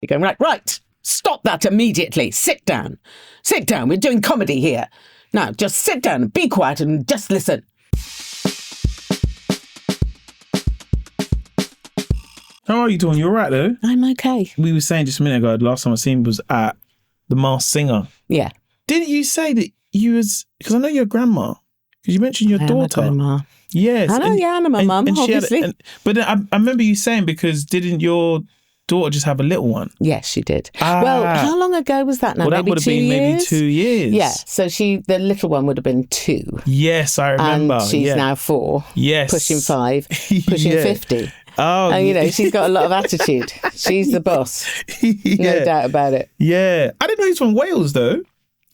You're going, right, stop that immediately. Sit down. We're doing comedy here. Now, just sit down and be quiet and just listen. How are you doing? You all right, though? I'm okay. We were saying just a minute ago, the last time I seen was at The Masked Singer. Yeah. Didn't you say that you was... Because I know you're a grandma. Because you mentioned your daughter. I'm a grandma. Yes. I know, and I'm a mum, obviously. But then I remember you saying, because didn't your daughter just have a little one? Yes, she did. Well, how long ago was that now? Well, that would have been maybe 2 years. Yeah, so the little one would have been 2. Yes, I remember. And she's now 4. Yes. Pushing 5, pushing 50. Oh, and, she's got a lot of attitude. She's the boss. No doubt about it. Yeah. I didn't know he's from Wales, though.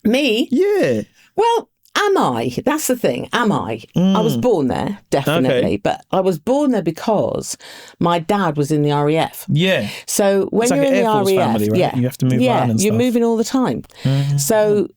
Me? Yeah. Well, am I? That's the thing. Am I? I was born there, definitely. Okay. But I was born there because my dad was in the RAF. Yeah. So when you're in the RAF, family, right? yeah, you have to move around and you're stuff. moving all the time. Mm-hmm. So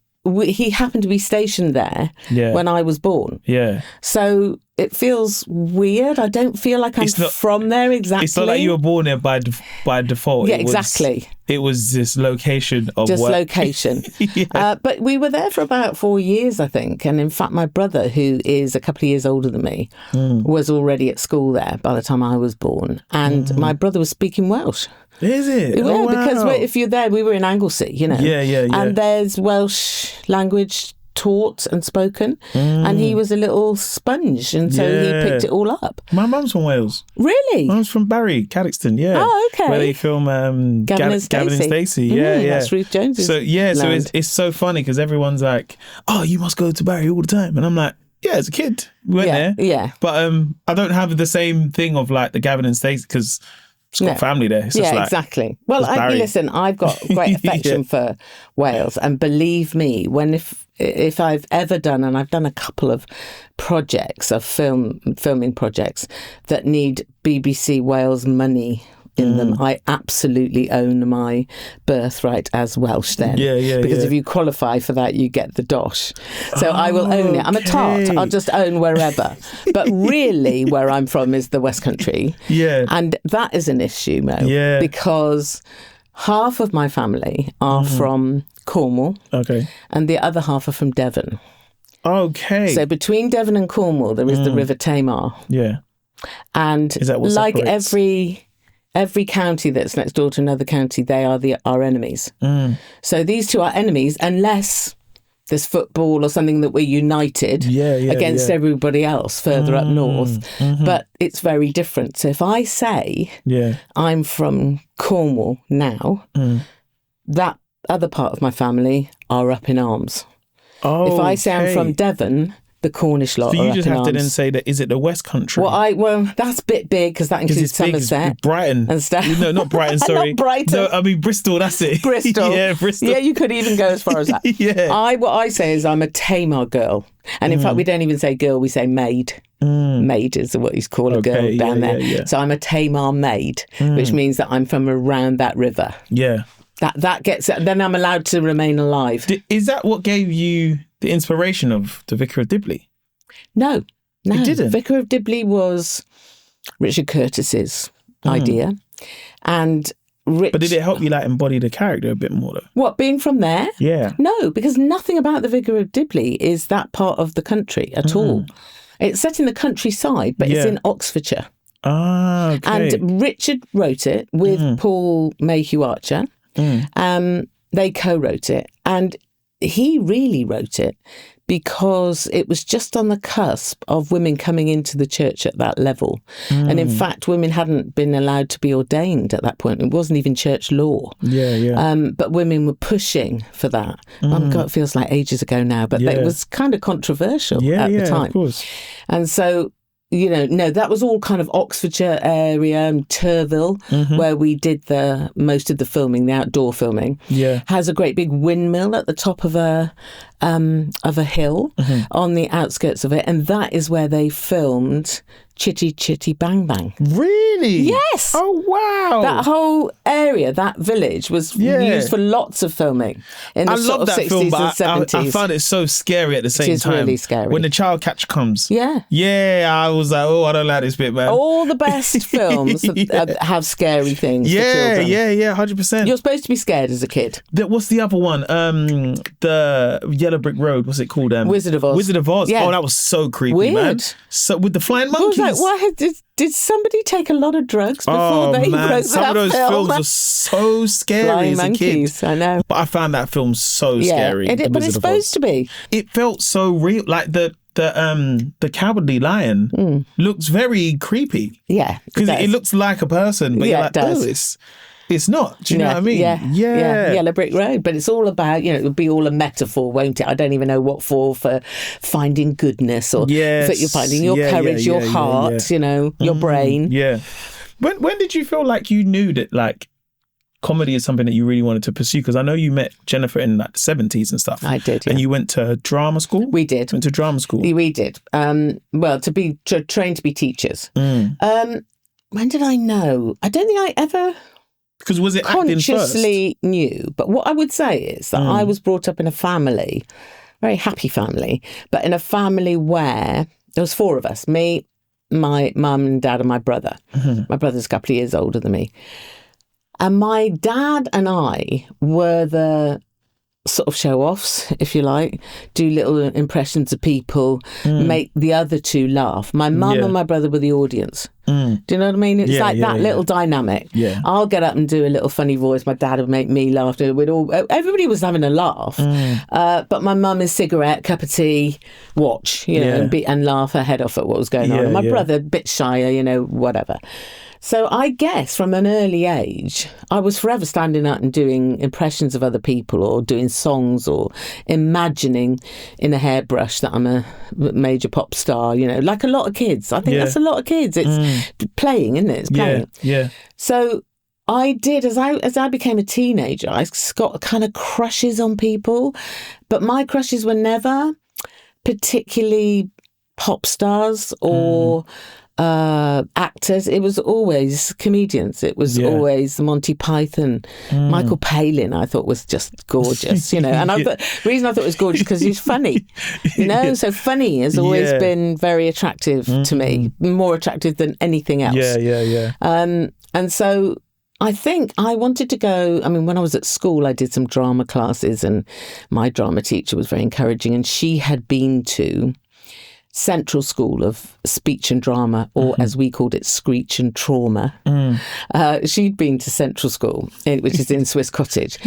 he happened to be stationed there when I was born. Yeah. So it feels weird. I don't feel like I'm from there exactly. It's not like you were born there by default. Yeah, exactly. It was this location of just work. Location. But we were there for about 4 years, I think. And in fact, my brother, who is a couple of years older than me, was already at school there by the time I was born. And my brother was speaking Welsh. Is it? Yeah, wow. Because if you're there, we were in Anglesey, Yeah. And there's Welsh language taught and spoken, and he was a little sponge, and so he picked it all up. My mum's from Wales. Really? Mum's from Barry, Cadoxton, yeah. Oh, okay. Where they film Gavin and Stacey. Yeah. That's Ruth Jones's so it's so funny because everyone's like, oh, you must go to Barry all the time. And I'm like, yeah, as a kid, we went there. Yeah. But I don't have the same thing of like the Gavin and Stacey because it's got family there. It's just exactly. Well, listen, I've got great affection for Wales, and believe me, if I've ever done, and I've done a couple of projects of filming projects that need BBC Wales money in them, I absolutely own my birthright as Welsh then. Because if you qualify for that, you get the dosh. So I will own it. I'm a tart. I'll just own wherever. But really, where I'm from is the West Country. Yeah. And that is an issue, Mo. Yeah. Because half of my family are from Cornwall. Okay. And the other half are from Devon. Okay. So between Devon and Cornwall, there is the River Tamar. Yeah. And is that what like separates? Every county that's next door to another county, they are our enemies. So these two are enemies unless there's football or something that we're united against everybody else further up north. But it's very different. So if I say I'm from Cornwall now, that other part of my family are up in arms. If I say I'm from Devon, the Cornish lot so are you up just in have to arms. then say that, is it the West Country? Well, that's a bit big because that includes Somerset. Brighton. And stuff. No, not Brighton, sorry. Not Brighton. No, I mean Bristol, that's it. Bristol. Yeah, Bristol. Yeah, you could even go as far as that. What I say is I'm a Tamar girl. And in fact, we don't even say girl, we say maid. Maid is what you call a girl down there. Yeah. So I'm a Tamar maid, which means that I'm from around that river. Yeah. That gets, then I'm allowed to remain alive. Is that what gave you the inspiration of the Vicar of Dibley? No. It didn't. Vicar of Dibley was Richard Curtis's idea. And But did it help you embody the character a bit more though? What, being from there? Yeah. No, because nothing about the Vicar of Dibley is that part of the country at all. It's set in the countryside, but it's in Oxfordshire. Ah, okay. And Richard wrote it with Paul Mayhew Archer. They co-wrote it, and he really wrote it because it was just on the cusp of women coming into the church at that level. And in fact, women hadn't been allowed to be ordained at that point. It wasn't even church law. But women were pushing for that. Oh God, it feels like ages ago now, but it was kind of controversial at the time. Of course. And so, that was all kind of Oxfordshire area and Turville, where we did most of the filming, the outdoor filming. Yeah, has a great big windmill at the top of a hill on the outskirts of it, and that is where they filmed Chitty Chitty Bang Bang. Really? Yes. Oh, wow. That whole area, that village, was used for lots of filming in the sort of 60s film, and 70s. I found it so scary at the same time. It is really scary. When the child catch comes. Yeah. Yeah, I was like, oh, I don't like this bit, man. All the best films have scary things for children. Yeah, 100%. You're supposed to be scared as a kid. What's the other one? The Yellow Brick Road. What's it called? Wizard of Oz. Wizard of Oz. Yeah. Oh, that was so creepy, Weird. man. So with the flying monkeys. I was like, did somebody take a lot of drugs before they wrote some that of those film? films are so scary Flying as a monkeys, kid. I know. But I found that film so scary. But it's supposed to be. It felt so real. Like the cowardly lion looks very creepy. Yeah, because it looks like a person, but you're like, it does. It's not. Do you know what I mean? Yeah. Yellow Brick Road. But it's all about, it'll be all a metaphor, won't it? I don't even know what for finding goodness or for you're finding your courage, your heart, your brain. Yeah. When did you feel like you knew that like comedy is something that you really wanted to pursue? Because I know you met Jennifer in like the 70s and stuff. I did, yeah. And you went to drama school? We did. Went to drama school? We did. To be trained to be teachers. When did I know? I don't think I ever... Because was it consciously knew? But what I would say is that I was brought up in a family, very happy family, but in a family where there was 4 of us, me, my mum and dad and my brother. My brother's a couple of years older than me. And my dad and I were the sort of show-offs, if you like, do little impressions of people, make the other 2 laugh. My mum and my brother were the audience. Do you know what I mean? It's that little dynamic. Yeah. I'll get up and do a little funny voice. My dad would make me laugh. Everybody was having a laugh. But my mum is cigarette, cup of tea, watch, and laugh her head off at what was going on. And my brother, a bit shyer, whatever. So I guess from an early age, I was forever standing up and doing impressions of other people or doing songs or imagining in a hairbrush that I'm a major pop star, like a lot of kids. I think that's a lot of kids. It's playing, isn't it? It's playing. Yeah. So I did, as I became a teenager, I got kind of crushes on people, but my crushes were never particularly pop stars or... actors. It was always comedians. It was always Monty Python. Michael Palin I thought was just gorgeous, and the reason I thought it was gorgeous because he's funny, so funny has always been very attractive to me, more attractive than anything else. And so I think I wanted to go, when I was at school I did some drama classes and my drama teacher was very encouraging, and she had been to Central School of Speech and Drama, or as we called it, Screech and Trauma. She'd been to Central School, which is in Swiss Cottage,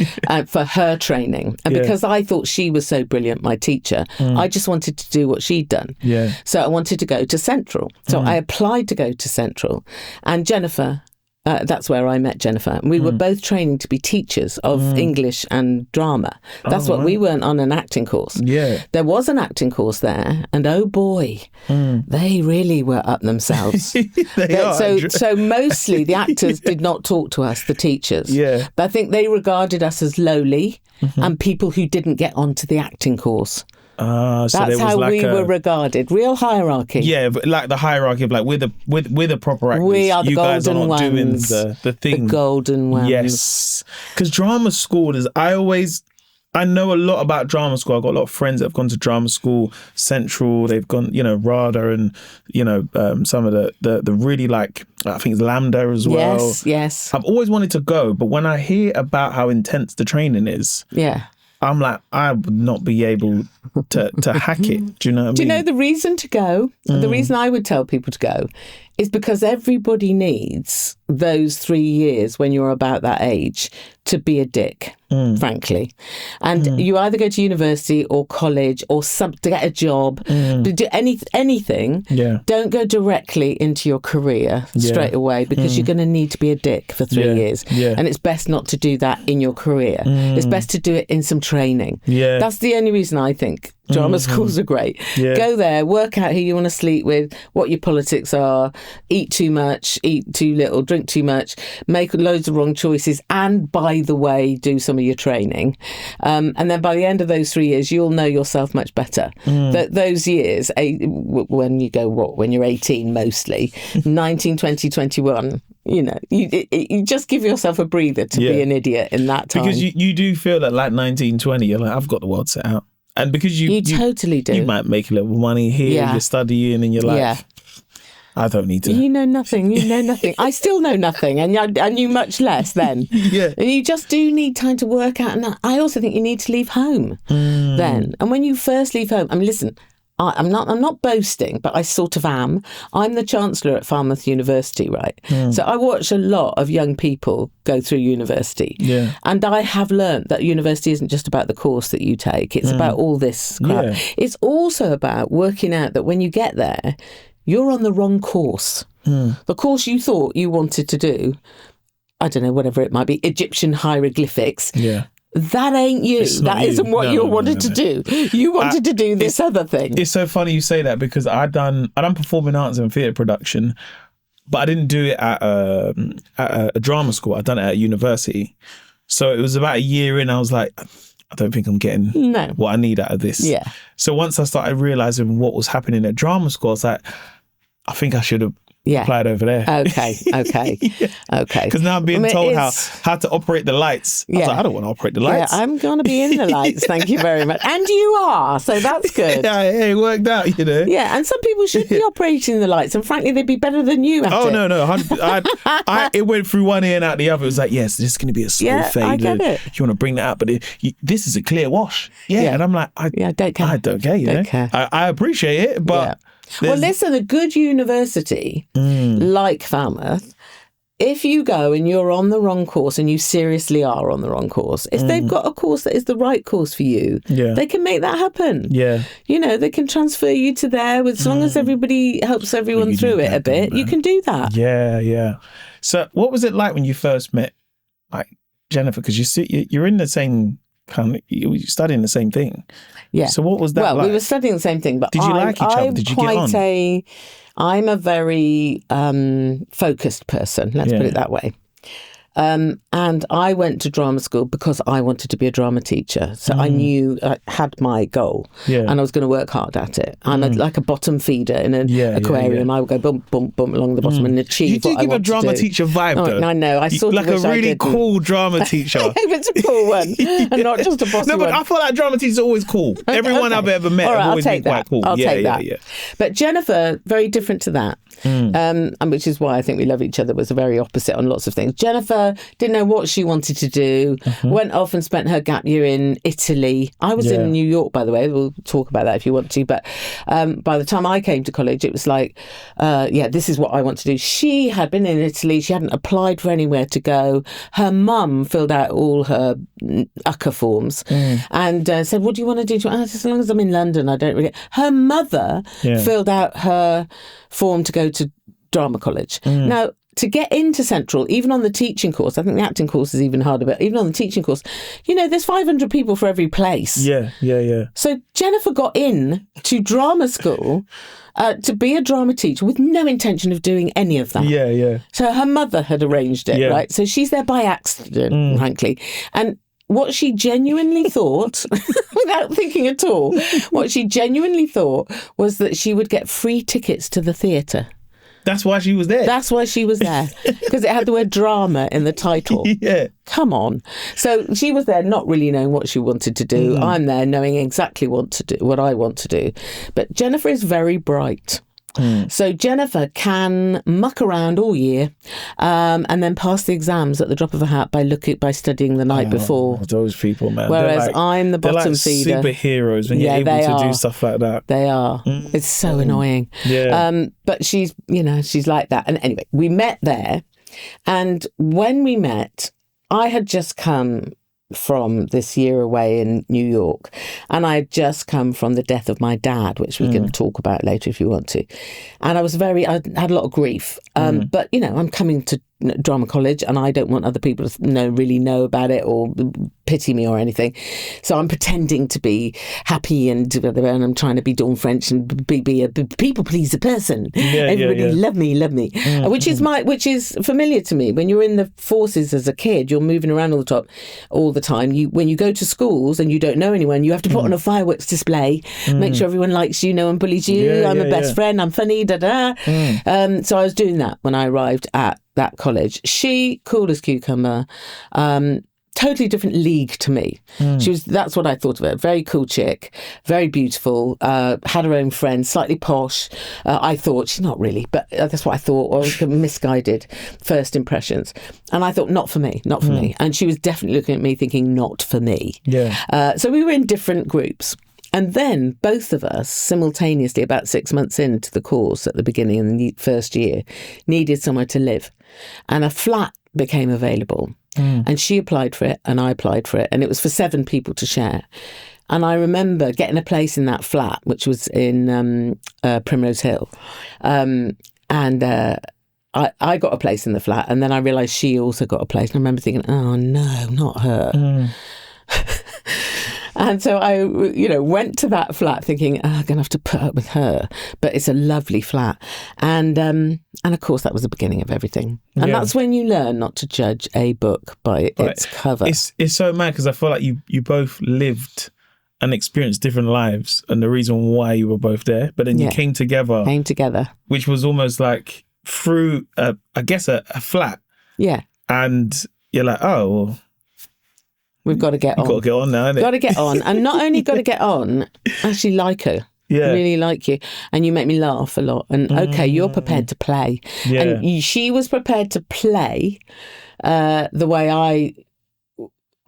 for her training. And because I thought she was so brilliant, my teacher, I just wanted to do what she'd done. So I wanted to go to Central. So I applied to go to Central. And Jennifer... that's where I met Jennifer. And we were both training to be teachers of English and drama. That's we weren't on an acting course. There was an acting course there, and oh boy, they really were up themselves. So mostly the actors did not talk to us, the teachers. But I think they regarded us as lowly and people who didn't get onto the acting course. That's how we were regarded. Real hierarchy. Yeah, but like the hierarchy of like we're the proper actors. We are the you golden guys aren't ones. doing the thing. The golden ones. Yes, because drama school is. I know a lot about drama school. I've got a lot of friends that have gone to drama school, Central. They've gone, RADA, and some of the really like I think it's Lambda as well. Yes. I've always wanted to go, but when I hear about how intense the training is, I'm like, I would not be able to hack it. Do you know what I mean? Do you know the reason to go? The reason I would tell people to go is because everybody needs those 3 years when you're about that age to be a dick, frankly. And you either go to university or college or to get a job, to do anything. Don't go directly into your career straight away because you're going to need to be a dick for 3 years. And it's best not to do that in your career. It's best to do it in some training. That's the only reason I think Drama schools are great. Yeah. Go there, work out who you want to sleep with, what your politics are, eat too much, eat too little, drink too much, make loads of wrong choices, and by the way, do some of your training. And then by the end of those 3 years, you'll know yourself much better. Those years, when you're 18 mostly, 19, 20, 21, you just give yourself a breather to be an idiot in that time. Because you do feel that like 19, 20, you're like, I've got the world set out. And because you totally do. You might make a little money here, you're studying, and you're like, I don't need to. You know nothing. I still know nothing, and I knew much less then. Yeah. And you just do need time to work out. And I also think you need to leave home then. And when you first leave home, listen, I'm not boasting, but I sort of am. I'm the Chancellor at Falmouth University, right? So I watch a lot of young people go through university. Yeah. And I have learnt that university isn't just about the course that you take. It's about all this crap. Yeah. It's also about working out that when you get there, you're on the wrong course. The course you thought you wanted to do, I don't know, whatever it might be, Egyptian hieroglyphics. Yeah. That ain't you. That isn't what you wanted to do. You wanted to do this other thing. It's so funny you say that, because I done performing arts and theatre production, but I didn't do it at a drama school. I done it at university. So it was about a year in, I was like, I don't think I'm getting what I need out of this. Yeah. So once I started realising what was happening at drama school, I was like, I think I should have applied over there. Okay. Okay. Because now I'm being told how to operate the lights. I was like, I don't want to operate the lights. Yeah, I'm going to be in the lights. Thank you very much. And you are, so that's good. Yeah, it worked out, Yeah, and some people should be operating the lights, and frankly, they'd be better than you at it. No. It went through one ear and out the other. It was like, yes, this is going to be a small fade. I get it. You want to bring that up, but this is a clear wash. Yeah. And I'm like, I don't care. I don't care, Don't care. I appreciate it, but... Yeah. Well, listen, a good university like Falmouth, if you go and you're on the wrong course, and you seriously are on the wrong course, if they've got a course that is the right course for you, they can make that happen. Yeah. They can transfer you to there, as long as everybody helps everyone through it a bit, you can do that. Yeah. So what was it like when you first met Jennifer? Because you're in the same... You're studying the same thing. Yeah. So what was that like? Well, we were studying the same thing, but did you like each other? Did you get on? I'm a very focused person, let's put it that way. And I went to drama school because I wanted to be a drama teacher. So I knew I had my goal and I was going to work hard at it. I'm like a bottom feeder in an aquarium. I would go bump, bump, bump along the bottom and achieve what I want to do. You do give a drama teacher vibe, though. I know. I sort of like a really cool drama teacher. I hope it's a cool one and not just a bossy one. No, but I feel like drama teachers are always cool. Everyone I've ever met have always been quite cool. I'll take that. Yeah. But Jennifer, very different to that. And which is why I think we love each other, was very opposite on lots of things. Jennifer didn't know what she wanted to do, went off and spent her gap year in Italy. I was in New York, by the way. We'll talk about that if you want to. But by the time I came to college, it was like, this is what I want to do. She had been in Italy. She hadn't applied for anywhere to go. Her mum filled out all her UCA forms and said, what do you want to do? As long as I'm in London, I don't really... Her mother filled out her form to go to drama college. Now, to get into Central, even on the teaching course, I think the acting course is even harder, but even on the teaching course, there's 500 people for every place. Yeah. So Jennifer got in to drama school to be a drama teacher with no intention of doing any of that. Yeah. So her mother had arranged it, right? So she's there by accident, frankly. And what she genuinely thought, without thinking at all, what she genuinely thought was that she would get free tickets to the theatre. That's why she was there. That's why she was there. Because it had the word drama in the title. Yeah. Come on. So she was there not really knowing what she wanted to do. I'm there knowing exactly what I want to do. But Jennifer is very bright. So Jennifer can muck around all year and then pass the exams at the drop of a hat by studying the night before. Those people, man. Whereas I'm the bottom feeder. Superheroes when you're able to do stuff like that. They are. It's so annoying. Yeah. But she's like that. And anyway, we met there. And when we met, I had just come from this year away in New York, and I had just come from the death of my dad, which we can talk about later if you want to. And I had a lot of grief, but I'm coming to drama college, and I don't want other people to really know about it or pity me or anything. So I'm pretending to be happy and I'm trying to be Dawn French and be a people pleaser person. Everybody love me, which is familiar to me. When you're in the forces as a kid, you're moving around all the time. When you go to schools and you don't know anyone, you have to put on a fireworks display, make sure everyone likes you, no one bullies you. I'm a best friend. I'm funny. So I was doing that when I arrived at that college. She, cool as cucumber, totally different league to me. That's what I thought of her. Very cool chick, very beautiful, had her own friends, slightly posh. I thought, she's not really, but that's what I thought, or misguided first impressions. And I thought, not for me. And she was definitely looking at me thinking, not for me. So we were in different groups. And then both of us simultaneously, about 6 months into the course at the beginning of the first year, needed somewhere to live. And a flat became available. And she applied for it and I applied for it. And it was for 7 people to share. And I remember getting a place in that flat, which was in Primrose Hill. I got a place in the flat, and then I realised she also got a place. And I remember thinking, oh no, not her. And so I, went to that flat thinking, I'm going to have to put up with her. But it's a lovely flat. And of course, that was the beginning of everything. And that's when you learn not to judge a book by its cover. It's so mad because I feel like you both lived and experienced different lives and the reason why you were both there. But then you came together. Which was almost like through, a flat. Yeah. And you're like, oh, well, we've got to get on. Got to get on now, innit? Got to get on. And not only got to get on, actually like her. Yeah. Really like you. And you make me laugh a lot. And okay, you're prepared to play. Yeah. And she was prepared to play the way I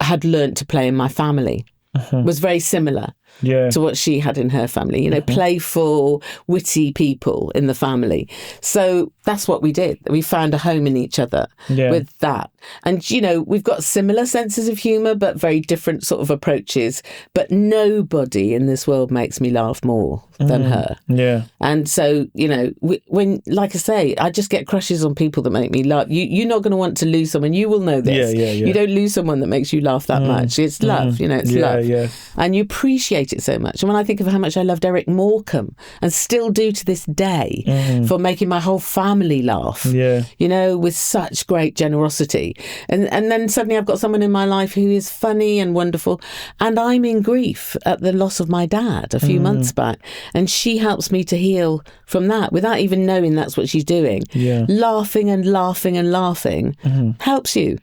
had learnt to play in my family. Was very similar to what she had in her family, playful, witty people in the family. So that's what we did. We found a home in each other with that. And, we've got similar senses of humour, but very different sort of approaches. But nobody in this world makes me laugh more than her. Yeah. And so, when, like I say, I just get crushes on people that make me laugh. You're not going to want to lose someone. You will know this. Yeah. You don't lose someone that makes you laugh that much. It's love, it's love. Yeah. And you appreciate it so much. And when I think of how much I loved Eric Morecambe and still do to this day for making my whole family laugh, with such great generosity. And then suddenly I've got someone in my life who is funny and wonderful. And I'm in grief at the loss of my dad a few months back. And she helps me to heal from that without even knowing that's what she's doing. Yeah. Laughing and laughing and laughing helps you,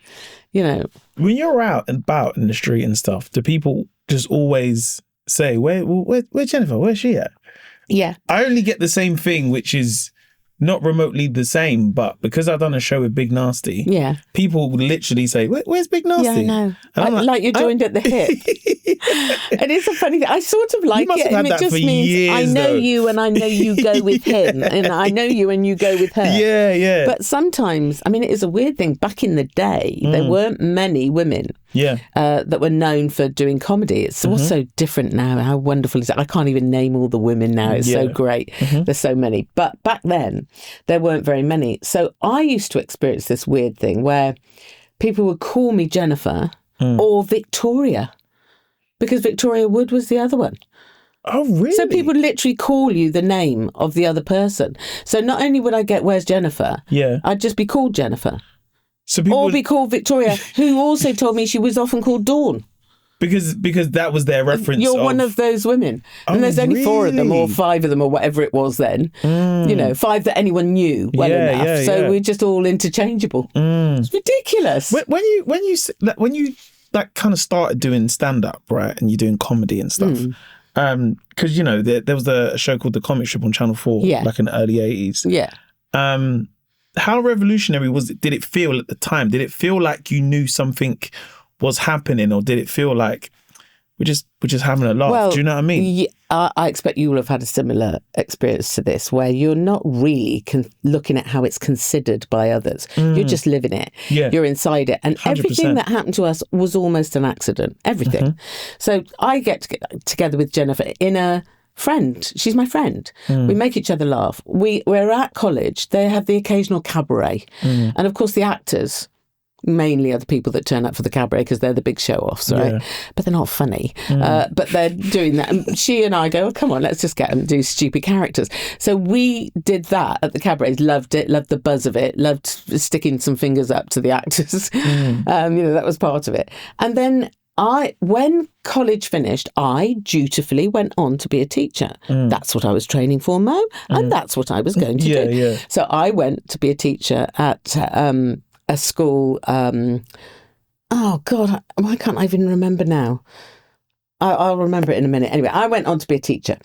When you're out and about in the street and stuff, do people just always say, where's Jennifer? Where's she at? Yeah. I only get the same thing, which is not remotely the same, but because I've done a show with Big Nasty, people would literally say, where's Big Nasty? Yeah, I know. Like you're joined at the hip. And it's a funny thing. I sort of like it. And it just means years, I know you and I know you go with him. And I know you and you go with her. Yeah. But sometimes, it is a weird thing. Back in the day, there weren't many women that were known for doing comedy. It's also different now. How wonderful is it? I can't even name all the women now. It's so great. There's so many. But back then, there weren't very many. So I used to experience this weird thing where people would call me Jennifer or Victoria, because Victoria Wood was the other one. Oh, really? So people literally call you the name of the other person. So not only would I get, where's Jennifer? Yeah. I'd just be called Jennifer. So people be called Victoria, who also told me she was often called Dawn. Because that was their reference. You're one of those women. And there's only 4 of them or 5 of them or whatever it was then. 5 that anyone knew well enough. So we're just all interchangeable. It's ridiculous. When you kind of started doing stand-up, right, and you're doing comedy and stuff, because, there was a show called The Comic Strip on Channel 4, like in the early 80s. Yeah. How revolutionary was it? Did it feel at the time? Did it feel like you knew something was happening, or did it feel like we're just having a laugh? Do you know what I mean? Yeah, I expect you will have had a similar experience to this, where you're not really looking at how it's considered by others. You're just living it. Yeah. You're inside it. And 100%. Everything that happened to us was almost an accident. Everything. So I get together with Jennifer in a friend. She's my friend. We make each other laugh. We're at college. They have the occasional cabaret. And of course, the actors mainly are the people that turn up for the cabaret because they're the big show-offs, right? Yeah. But they're not funny. But they're doing that. And she and I go, oh, come on, let's just get them to do stupid characters. So we did that at the cabaret. Loved it, loved the buzz of it, loved sticking some fingers up to the actors. That was part of it. And then when college finished, I dutifully went on to be a teacher. That's what I was training for, Mo, and that's what I was going to do. Yeah. So I went to be a teacher at a school. Oh God, why can't I even remember now? I'll remember it in a minute. Anyway, I went on to be a teacher.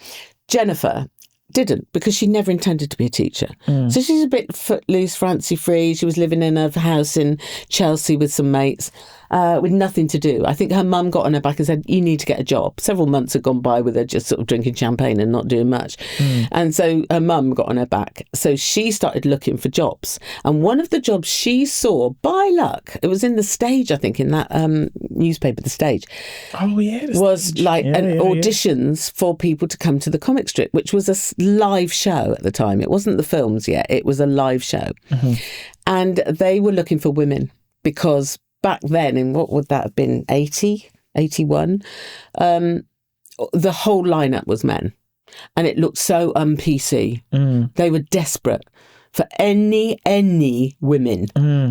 Jennifer didn't, because she never intended to be a teacher. So she's a bit footloose, fancy free. She was living in a house in Chelsea with some mates. With nothing to do. I think her mum got on her back and said, you need to get a job. Several months had gone by with her just sort of drinking champagne and not doing much. And so her mum got on her back. So she started looking for jobs. And one of the jobs she saw, by luck, it was in The Stage, I think, in that newspaper, The Stage. Oh, yeah. Was auditions for people to come to the comic strip, which was a live show at the time. It wasn't the films yet. It was a live show. And they were looking for women because back then, in what would that have been, 80, 81, the whole lineup was men. And it looked so un-PC. They were desperate for any women.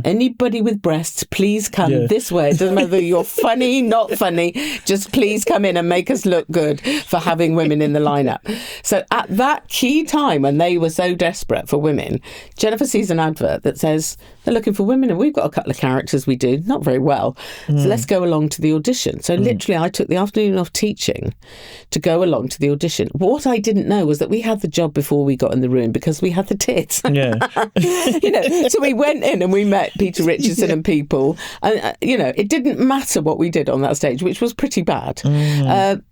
Anybody with breasts, please come this way. It doesn't matter whether you're funny, not funny, just please come in and make us look good for having women in the lineup. So at that key time when they were so desperate for women, Jennifer sees an advert that says they're looking for women and we've got a couple of characters we do, not very well. So let's go along to the audition. So literally I took the afternoon off teaching to go along to the audition. But what I didn't know was that we had the job before we got in the room because we had the tits. So we went in and we met Peter Richardson and people, and it didn't matter what we did on that stage, which was pretty bad.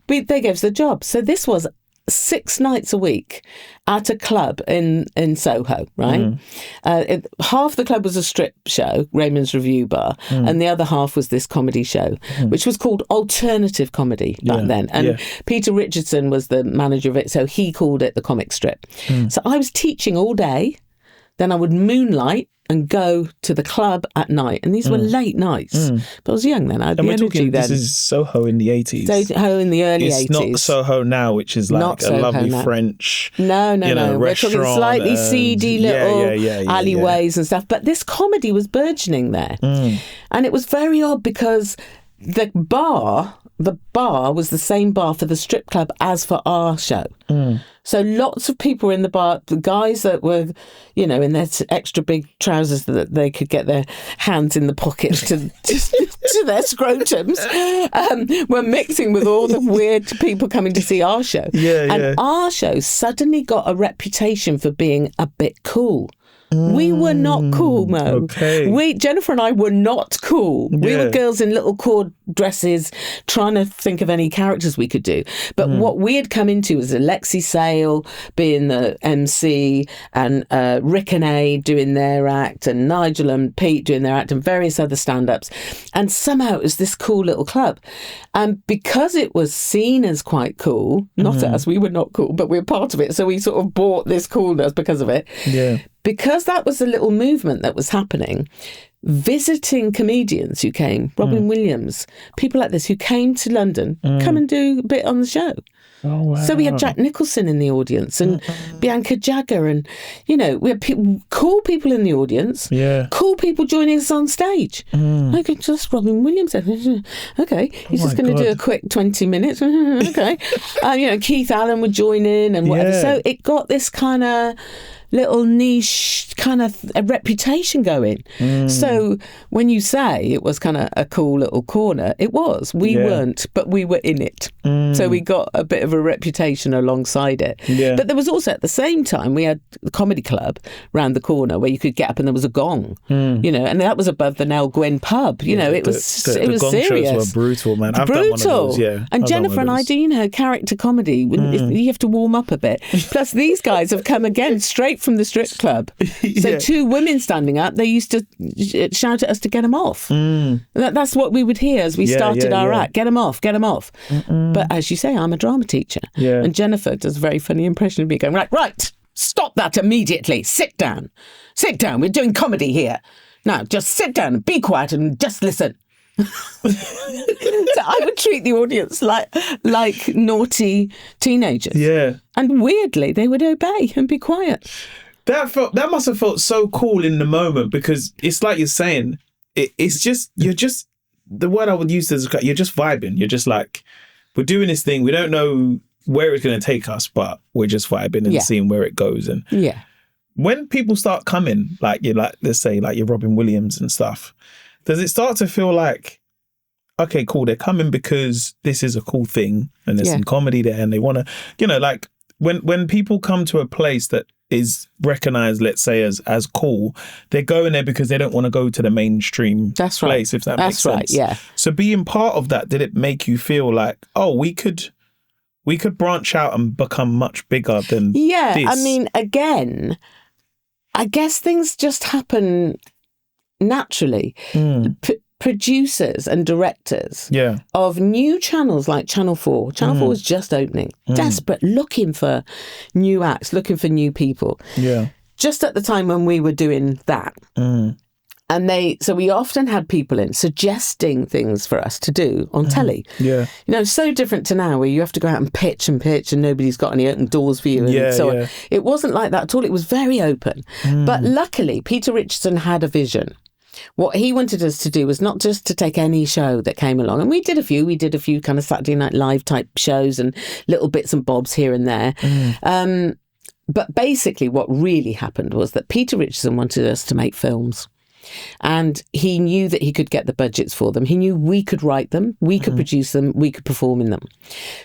They gave us the job. So this was 6 nights a week at a club in Soho, right? Half the club was a strip show, Raymond's Review Bar, and the other half was this comedy show, which was called alternative comedy back then. And Peter Richardson was the manager of it, so he called it the comic strip. So I was teaching all day. Then I would moonlight and go to the club at night. And these were late nights. But I was young then. I had the energy then. This is Soho in the 80s. Soho in the early 80s. It's not Soho now, which is like a lovely French No. We're talking slightly and seedy little alleyways and stuff. But this comedy was burgeoning there. And it was very odd because the bar was the same bar for the strip club as for our show. So lots of people were in the bar, the guys that were, in their extra big trousers that they could get their hands in the pockets to their scrotums, were mixing with all the weird people coming to see our show. Our show suddenly got a reputation for being a bit cool. We were not cool, Mo. Okay. Jennifer and I were not cool. We were girls in little cord dresses trying to think of any characters we could do. But what we had come into was Alexi Sale being the MC and Rick and A doing their act and Nigel and Pete doing their act and various other stand-ups. And somehow it was this cool little club. And because it was seen as quite cool, not us, we were not cool, but we were part of it. So we sort of bought this coolness because of it. Because that was a little movement that was happening, visiting comedians who came, Robin Williams, people like this who came to London, come and do a bit on the show. Oh, wow. So we had Jack Nicholson in the audience and Bianca Jagger and, we had cool people in the audience, cool people joining us on stage. I go, just Robin Williams. Okay, he's just going to do a quick 20 minutes. Okay. Keith Allen would join in and whatever. So it got this kind of little niche kind of a reputation going. So when you say it was kind of a cool little corner, it was. We weren't, but we were in it. So we got a bit of a reputation alongside it. But there was also at the same time, we had the comedy club round the corner where you could get up and there was a gong, and that was above the Nell Gwyn pub. It was serious. Shows were brutal, man. I've done one of those, and Jennifer and I do, character comedy. You have to warm up a bit. Plus these guys have come again straight from the strip club. So two women standing up, they used to shout at us to get them off. That's what we would hear as we started our act. Get them off, get them off. But as you say, I'm a drama teacher. And Jennifer does a very funny impression of me going, right, stop that immediately. Sit down. We're doing comedy here. Now, just sit down and be quiet and just listen. So I would treat the audience like naughty teenagers. Yeah. And weirdly, they would obey and be quiet. That must have felt so cool in the moment, because it's like you're saying, the word I would use is you're just vibing. You're just like, we're doing this thing. We don't know where it's going to take us, but we're just vibing and seeing where it goes. And when people start coming, let's say you're Robin Williams and stuff, does it start to feel like, okay, cool, they're coming because this is a cool thing and there's some comedy there and they want to, when people come to a place that is recognised, let's say, as cool, they're going there because they don't want to go to the mainstream place, if that makes sense. That's right, yeah. So being part of that, did it make you feel like, oh, we could branch out and become much bigger than this? I mean, again, I guess things just happen naturally. Producers and directors of new channels like Channel 4. Channel 4 was just opening, desperate, looking for new acts, looking for new people. Yeah. Just at the time when we were doing that. And so we often had people in suggesting things for us to do on telly. Yeah. So different to now, where you have to go out and pitch and nobody's got any open doors for you and so on. It wasn't like that at all. It was very open. But luckily, Peter Richardson had a vision. What he wanted us to do was not just to take any show that came along. And we did a few kind of Saturday Night Live type shows and little bits and bobs here and there. But basically what really happened was that Peter Richardson wanted us to make films. And he knew that he could get the budgets for them. He knew we could write them, we could produce them, we could perform in them.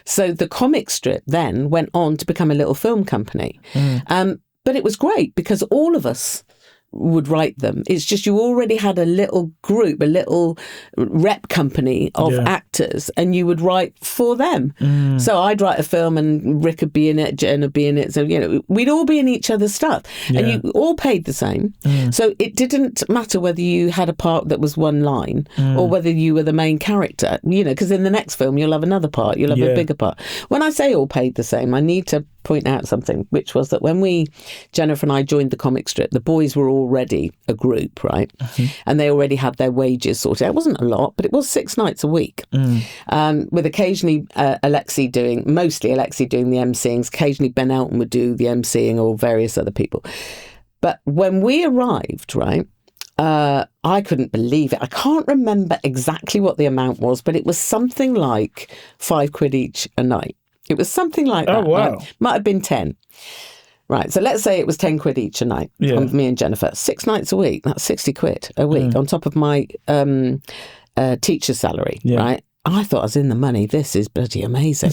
So the comic strip then went on to become a little film company. But it was great because all of us would write them. It's just you already had a little group, a little rep company of actors, and you would write for them. So I'd write a film and Rick would be in it, Jen would be in it. So, we'd all be in each other's stuff. And you all paid the same. So it didn't matter whether you had a part that was one line or whether you were the main character, because in the next film you'll have another part, you'll have a bigger part. When I say all paid the same, I need to point out something, which was that when Jennifer and I joined the comic strip, the boys were already a group, right? And they already had their wages sorted out. It wasn't a lot, but it was 6 nights a week, with occasionally mostly Alexi doing the emceeing. Occasionally Ben Elton would do the emceeing, or various other people. But when we arrived, right, I couldn't believe it. I can't remember exactly what the amount was, but it was something like £5 each a night. It was something like that. Oh, wow. Right? Might have been 10. Right, so let's say it was £10 each a night on me and Jennifer. 6 nights a week, that's £60 a week on top of my teacher's salary, right? I thought I was in the money. This is bloody amazing.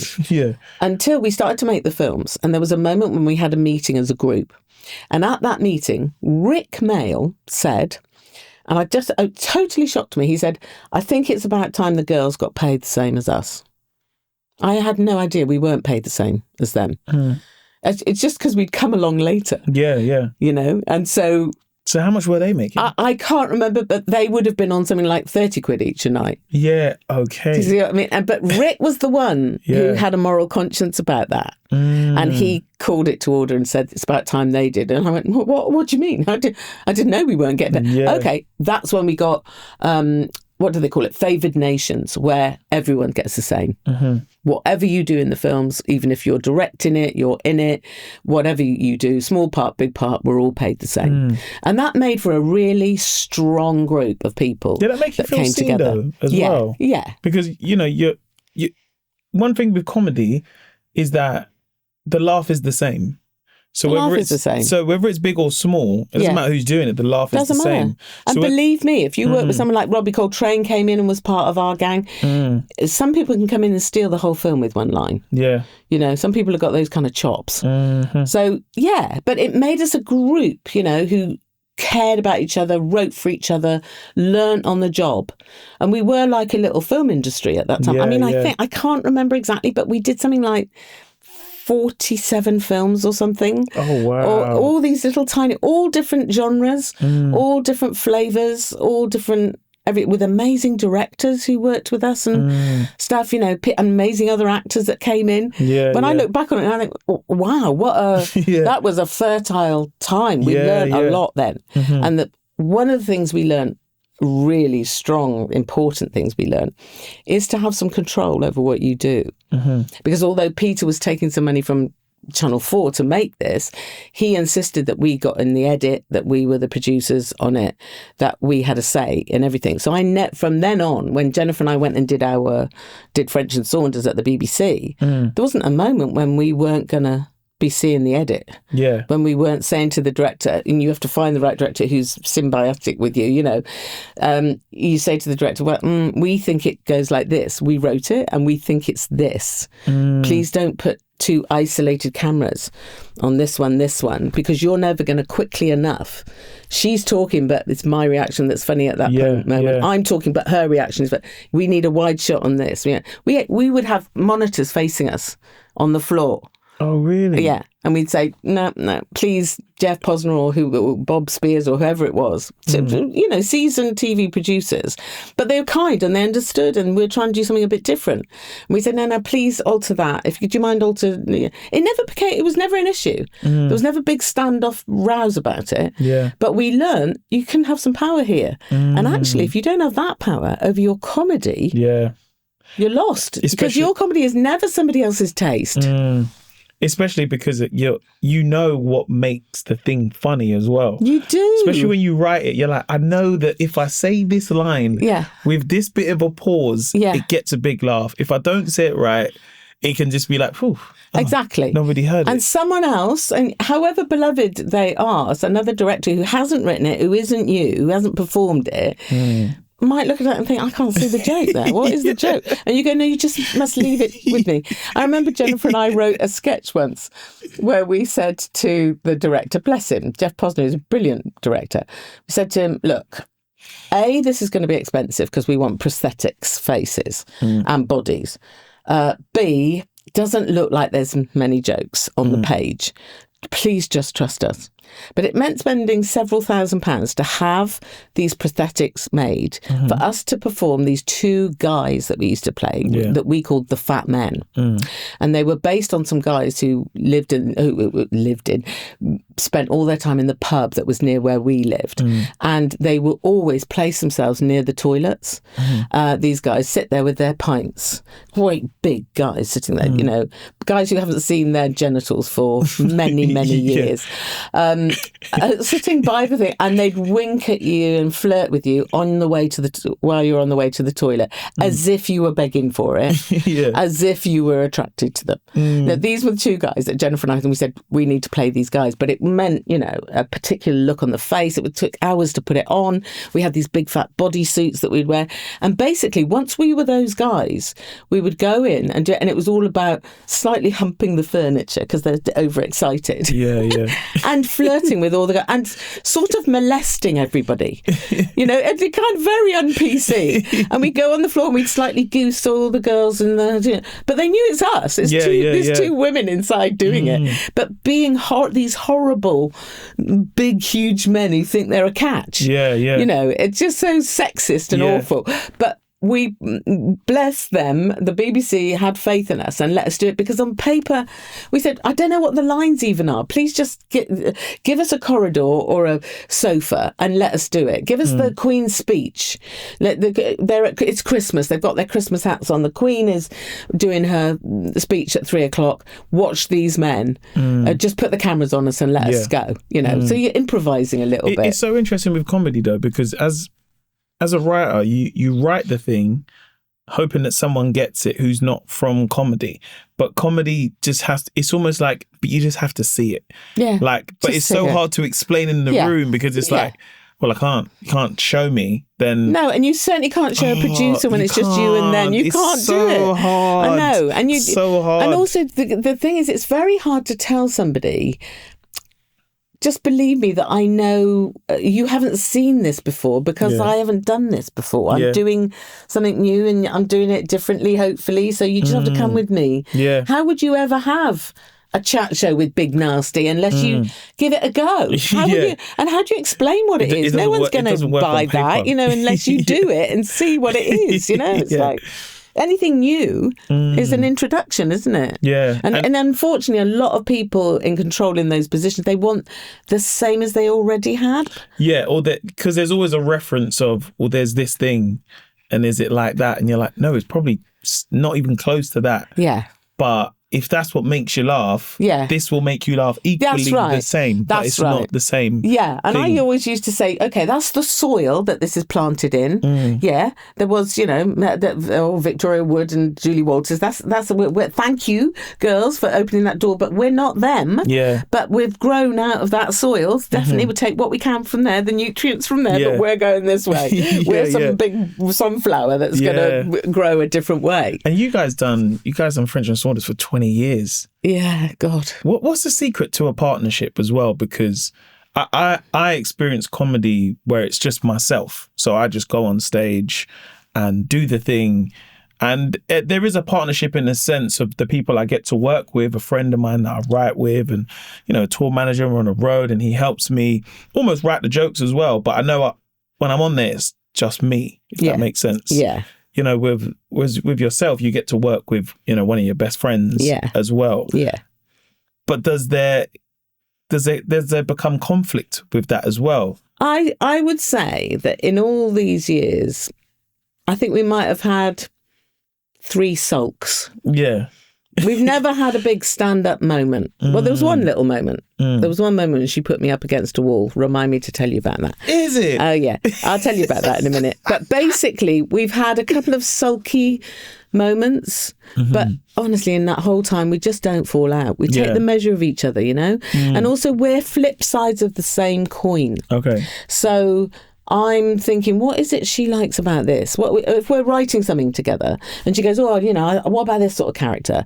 Until we started to make the films, and there was a moment when we had a meeting as a group. And at that meeting, Rick Mayall said, and it totally shocked me, he said, I think it's about time the girls got paid the same as us. I had no idea we weren't paid the same as them. It's just because we'd come along later. And so... So how much were they making? I can't remember, but they would have been on something like £30 each a night. Yeah, okay. Do you see what I mean? But Rick was the one who had a moral conscience about that. And he called it to order and said, it's about time they did. And I went, what do you mean? I didn't know we weren't getting it. Okay, that's when we got... what do they call it? Favoured nations, where everyone gets the same. Whatever you do in the films, even if you're directing it, you're in it, whatever you do, small part, big part, we're all paid the same. And that made for a really strong group of people. Did that make you feel seen together though, as well? Yeah. Because, you one thing with comedy is that the laugh is the same. So whether it's big or small, it doesn't matter who's doing it. The laugh is the same. And believe me, if you work with someone like Robbie Coltrane came in and was part of our gang, some people can come in and steal the whole film with one line. Yeah. Some people have got those kind of chops. So, but it made us a group, who cared about each other, wrote for each other, learnt on the job. And we were like a little film industry at that time. I think, I can't remember exactly, but we did something like 47 films or something. Oh, wow. All these little tiny, all different genres, all different flavours, all different, with amazing directors who worked with us and stuff, you know, amazing other actors that came in. When I look back on it, I think, wow, that was a fertile time. We learned a lot then. And one of the things we learned, really strong, important things we learned, is to have some control over what you do. Because although Peter was taking some money from Channel 4 to make this, he insisted that we got in the edit, that we were the producers on it, that we had a say in everything. So from then on, when Jennifer and I went and did French and Saunders at the BBC, there wasn't a moment when we weren't going to be seeing the edit. When we weren't saying to the director, and you have to find the right director who's symbiotic with you, you know, you say to the director, well, we think it goes like this. We wrote it and we think it's this. Please don't put two isolated cameras on this one, because you're never going to quickly enough. She's talking, but it's my reaction that's funny at that moment. I'm talking, but her reaction is, but we need a wide shot on this. We would have monitors facing us on the floor. Oh, really? Yeah. And we'd say, no, please, Jeff Posner or Bob Spears or whoever it was, you know, seasoned TV producers. But they were kind and they understood, and we were trying to do something a bit different. And we said, no, please alter that. Do you mind alter? It was never an issue. There was never big standoff rows about it. But we learned you can have some power here. And actually, if you don't have that power over your comedy, you're lost. Because your comedy is never somebody else's taste. Especially because you know what makes the thing funny as well. You do. Especially when you write it, you're like, I know that if I say this line with this bit of a pause, it gets a big laugh. If I don't say it right, it can just be like, phew. Exactly. Nobody heard it. And someone else, and however beloved they are, so another director who hasn't written it, who isn't you, who hasn't performed it, might look at that and think, I can't see the joke there. What is the joke? And you go, no, you just must leave it with me. I remember Jennifer and I wrote a sketch once where we said to the director, bless him, Jeff Posner is a brilliant director. We said to him, look, A, this is going to be expensive because we want prosthetics, faces and bodies. B, doesn't look like there's many jokes on the page. Please just trust us. But it meant spending several £1,000s to have these prosthetics made for us to perform these two guys that we used to play that we called the Fat Men. And they were based on some guys who spent all their time in the pub that was near where we lived. And they will always place themselves near the toilets. These guys sit there with their pints. Great big guys sitting there, you know, guys who haven't seen their genitals for many, many years. Sitting by the thing, and they'd wink at you and flirt with you on the way to while you're on the way to the toilet, as if you were begging for it, as if you were attracted to them. Now, these were the two guys that Jennifer and I, and we said, we need to play these guys, but it meant, you know, a particular look on the face. It took hours to put it on. We had these big fat bodysuits that we'd wear, and basically once we were those guys, we would go in and do it, and it was all about slightly humping the furniture because they're overexcited, and flirting with all the guys and sort of molesting everybody, you know, and kind of very un-PC. And we'd go on the floor and we'd slightly goose all the girls and but they knew it's us. There's two women inside doing it, but being these horrible big huge men who think they're a catch. You know, it's just so sexist and awful. But we, bless them, the BBC had faith in us and let us do it, because on paper we said, I don't know what the lines even are. Please just give us a corridor or a sofa and let us do it. Give us the Queen's speech. It's Christmas. They've got their Christmas hats on. The Queen is doing her speech at 3:00. Watch these men. Just put the cameras on us and let us go. You know, so you're improvising a little bit. It's so interesting with comedy though, because as a writer, you write the thing hoping that someone gets it who's not from comedy. But comedy just it's almost like, but you just have to see it. But it's so hard to explain in the room, because it's like, well, you can't show me, then. No, and you certainly can't show a producer when it's just you and them. You can't do it. It's so hard. I know. And so hard. And also the thing is, it's very hard to tell somebody, just believe me that I know you haven't seen this before, because I haven't done this before. I'm doing something new and I'm doing it differently, hopefully. So you just have to come with me. How would you ever have a chat show with Big Nasty unless you give it a go. How would you? And how do you explain what it is? No one's going to buy that, unless you do it and see what it is. It's like anything new is an introduction, isn't it? Yeah. And unfortunately, a lot of people in control in those positions, they want the same as they already had. Yeah, or because there's always a reference of, well, there's this thing, and is it like that? And you're like, no, it's probably not even close to that. Yeah. But if that's what makes you laugh, this will make you laugh equally the same, but it's not the same. Yeah, and thing. I always used to say, okay, that's the soil that this is planted in. Yeah, there was, Victoria Wood and Julie Walters. That's thank you, girls, for opening that door, but we're not them. Yeah. But we've grown out of that soil. Definitely we'll take what we can from there, the nutrients from there, but we're going this way. We're some big sunflower that's going to grow a different way. And you guys done French and Saunders for 20 years. Yeah, God. What's the secret to a partnership as well? Because I experience comedy where it's just myself. So I just go on stage and do the thing. And there is a partnership in the sense of the people I get to work with, a friend of mine that I write with, and, a tour manager, we're on the road and he helps me almost write the jokes as well. But I know when I'm on there, it's just me, if that makes sense. Yeah. With yourself, you get to work with, one of your best friends as well. Yeah. But does there become conflict with that as well? I would say that in all these years, I think we might have had 3 sulks. Yeah. We've never had a big stand-up moment. Well, there was one little moment. There was one moment when she put me up against a wall. Remind me to tell you about that. Is it? Oh, yeah. I'll tell you about that in a minute. But basically, we've had a couple of sulky moments. But honestly, in that whole time, we just don't fall out. We take the measure of each other, And also, we're flip sides of the same coin. Okay. So I'm thinking, what is it she likes about this? If we're writing something together and she goes, what about this sort of character?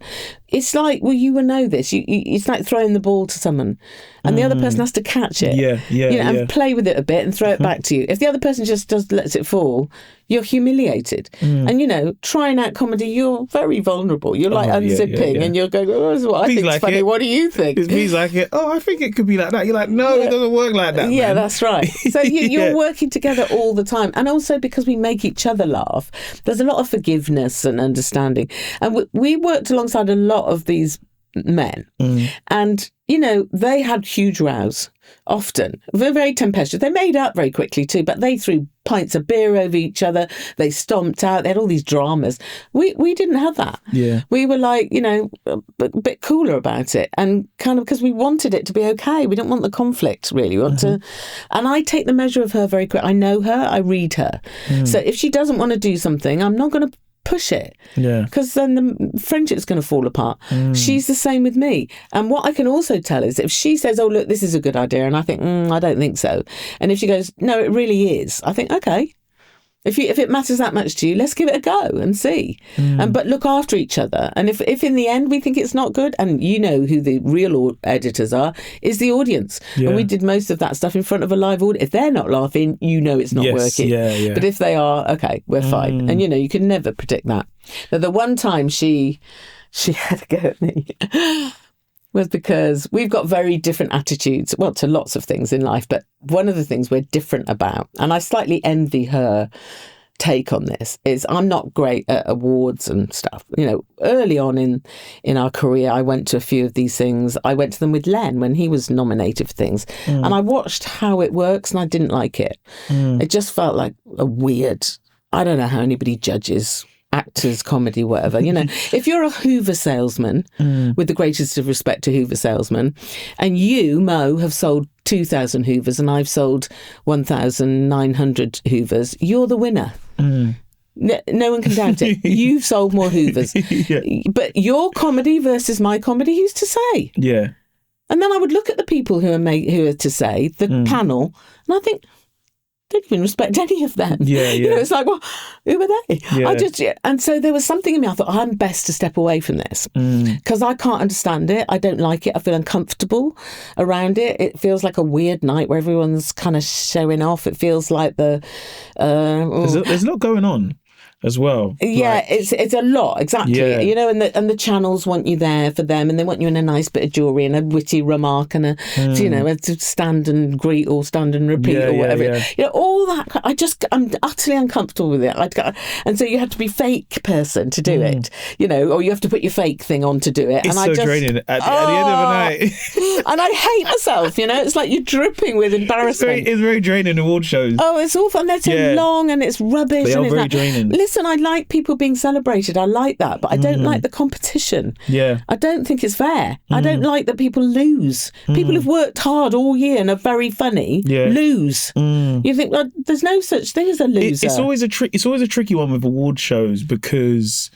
It's like, well, you will know this. It's like throwing the ball to someone and the other person has to catch it. And play with it a bit and throw it back to you. If the other person just lets it fall, you're humiliated. And, trying out comedy, you're very vulnerable. You're like unzipping and you're going, oh, this is what I think is funny. What do you think? It's me like it. Oh, I think it could be like that. You're like, no, it doesn't work like that. Yeah, man. That's right. So you're working together all the time. And also because we make each other laugh, there's a lot of forgiveness and understanding. And we worked alongside a lot of these men and they had huge rows often. They're very tempestuous. They made up very quickly too, but they threw pints of beer over each other. They stomped out. They had all these dramas. We didn't have that. Yeah. We were like, a bit cooler about it, and kind of because we wanted it to be okay. We didn't want the conflict, really. We want to, and I take the measure of her very quick. I know her. I read her. So if she doesn't want to do something, I'm not going to push it, because then the friendship's going to fall apart. She's the same with me. And what I can also tell is if she says, oh look, this is a good idea, and I think I don't think so, and if she goes, no, it really is, I think, okay, if it matters that much to you, let's give it a go and see. But look after each other. And if in the end we think it's not good, and who the real editors are, is the audience. And we did most of that stuff in front of a live audience. If they're not laughing, it's not working. But if they are, okay, we're fine. And you can never predict that. Now, the one time she had a go at me was because we've got very different attitudes, to lots of things in life, but one of the things we're different about, and I slightly envy her take on this, is I'm not great at awards and stuff. Early on in our career, I went to a few of these things. I went to them with Len when he was nominated for things, and I watched how it works, and I didn't like it. It just felt like a weird, I don't know how anybody judges actors, comedy, whatever. If you're a Hoover salesman, with the greatest of respect to Hoover salesmen, and you, Mo, have sold 2,000 Hoovers and I've sold 1,900 Hoovers, you're the winner. No one can doubt it. You've sold more Hoovers. But your comedy versus my comedy, who's to say? Yeah. And then I would look at the people who are to say, the panel, and I think, don't even respect any of them. It's like, well, who are they? And so there was something in me. I thought, I'm best to step away from this because I can't understand it. I don't like it. I feel uncomfortable around it. It feels like a weird night where everyone's kind of showing off. It feels like there's a lot going on. as well. Yeah, it's a lot, exactly. Yeah. You know, and the channels want you there for them, and they want you in a nice bit of jewellery and a witty remark and a stand and greet or stand and repeat or whatever. Yeah. You know, all that. I'm utterly uncomfortable with it. And so you have to be fake person to do it. You know, or you have to put your fake thing on to do it. It's and so draining at the end of the night. And I hate myself. You know, it's like you're dripping with embarrassment. It's very draining award shows. Oh, it's awful. And they're so long and it's rubbish. They and are it's very draining. Listen, I like people being celebrated. I like that, but I don't like the competition. Yeah. I don't think it's fair. I don't like that people lose. People who've worked hard all year and are very funny lose. You think, well, there's no such thing as a loser. It's always a tricky one with award shows, because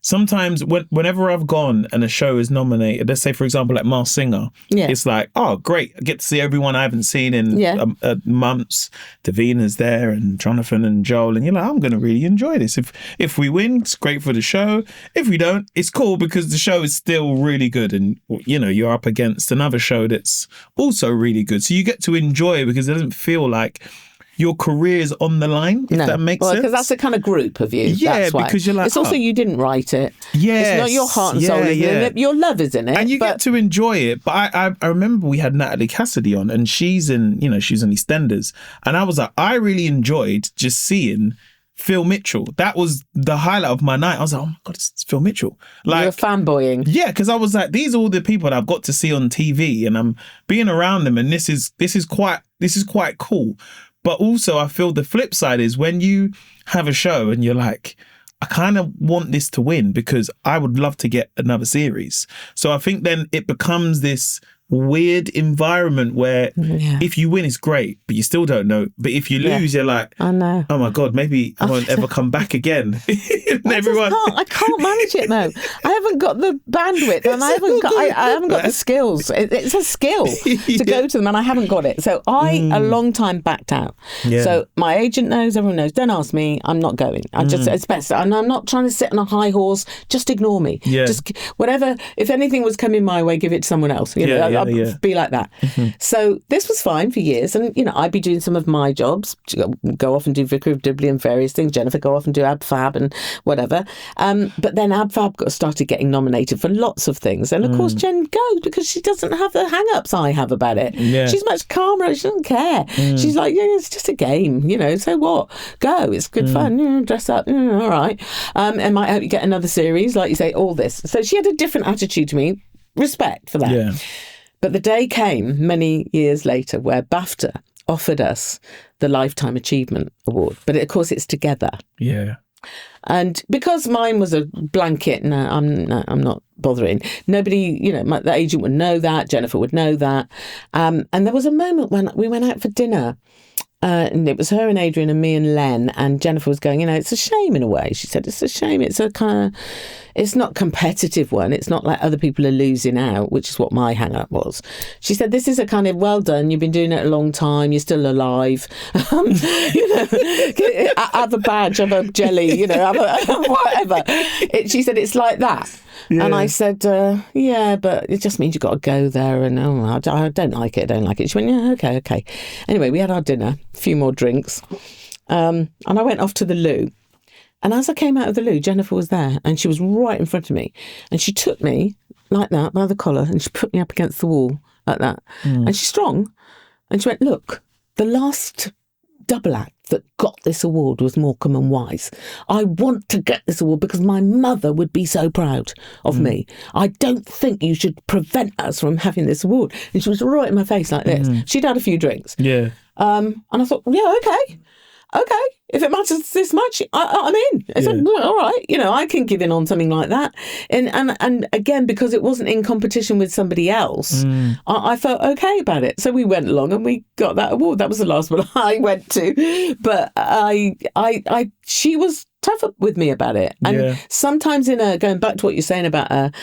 sometimes whenever I've gone and a show is nominated, let's say, for example, like Masked Singer, it's like, oh, great, I get to see everyone I haven't seen in months. Davina's there and Jonathan and Joel, and you're like, I'm going to really enjoy this. If we win, it's great for the show. If we don't, it's cool because the show is still really good, and you know, you're up against another show that's also really good. So you get to enjoy it because it doesn't feel like your career's on the line, if that makes sense. Because that's the kind of group of you. Yeah, that's why. because you're like, it's also you didn't write it. Yes, it's not your heart and soul, isn't it? Your love is in it. And you get to enjoy it. But I remember we had Natalie Cassidy on, and she's in EastEnders. And I was like, I really enjoyed just seeing Phil Mitchell. That was the highlight of my night. I was like, oh my God, it's Phil Mitchell. Like, you're fanboying. Yeah, because I was like, these are all the people that I've got to see on TV, and I'm being around them, and this is quite cool. But also, I feel the flip side is when you have a show and you're like, I kind of want this to win because I would love to get another series. So I think then it becomes this weird environment where if you win, it's great, but you still don't know. But if you lose, you're like, I know. Oh my God, maybe I won't ever come back again. I can't manage it, Mo. I haven't got the bandwidth, and I haven't got the skills. It's a skill to go to them, and I haven't got it. So I a long time backed out. Yeah. So my agent knows, everyone knows. Don't ask me. I'm not going. It's best, and I'm not trying to sit on a high horse. Just ignore me. Yeah. Just whatever. If anything was coming my way, give it to someone else. You know, I'd be like that. So this was fine for years, and you know, I'd be doing some of my jobs, go off and do Vicar of Dibley and various things. Jennifer go off and do AbFab and whatever. But then AbFab started getting nominated for lots of things, and of course Jen goes because she doesn't have the hang-ups I have about it. Yeah. She's much calmer. She doesn't care. She's like, yeah, it's just a game, you know. So what? Go. It's good fun. Yeah, dress up. Yeah, all right. And might help you get another series, like you say. All this. So she had a different attitude to me. Respect for that. Yeah. But the day came many years later where BAFTA offered us the Lifetime Achievement Award. But of course, it's together. Yeah. And because mine was a blanket, I'm not bothering. Nobody, you know, the agent would know that. Jennifer would know that. And there was a moment when we went out for dinner. And it was her and Adrian and me and Len, and Jennifer was going, you know, it's a shame in a way. She said, it's a shame. It's a kind of, it's not competitive one. It's not like other people are losing out, which is what my hang-up was. She said, this is a kind of, well done. You've been doing it a long time. You're still alive. You know, have a badge, have a jelly, you know, have a whatever. She said, it's like that. Yeah. And I said, yeah, but it just means you've got to go there. And I don't like it. She went, yeah, okay. Anyway, we had our dinner, a few more drinks. And I went off to the loo. And as I came out of the loo, Jennifer was there and she was right in front of me. And she took me like that by the collar and she put me up against the wall like that. And she's strong. And she went, look, the last double act that got this award was Morecambe and Wise. I want to get this award because my mother would be so proud of me. I don't think you should prevent us from having this award. And she was right in my face like this. She'd had a few drinks. Yeah. And I thought, yeah, okay. If it matters this much, I'm in. I said, well, all right, you know, I can give in on something like that. And again, because it wasn't in competition with somebody else, I felt okay about it. So we went along and we got that award. That was the last one I went to. But she was tough with me about it. And sometimes going back to what you're saying about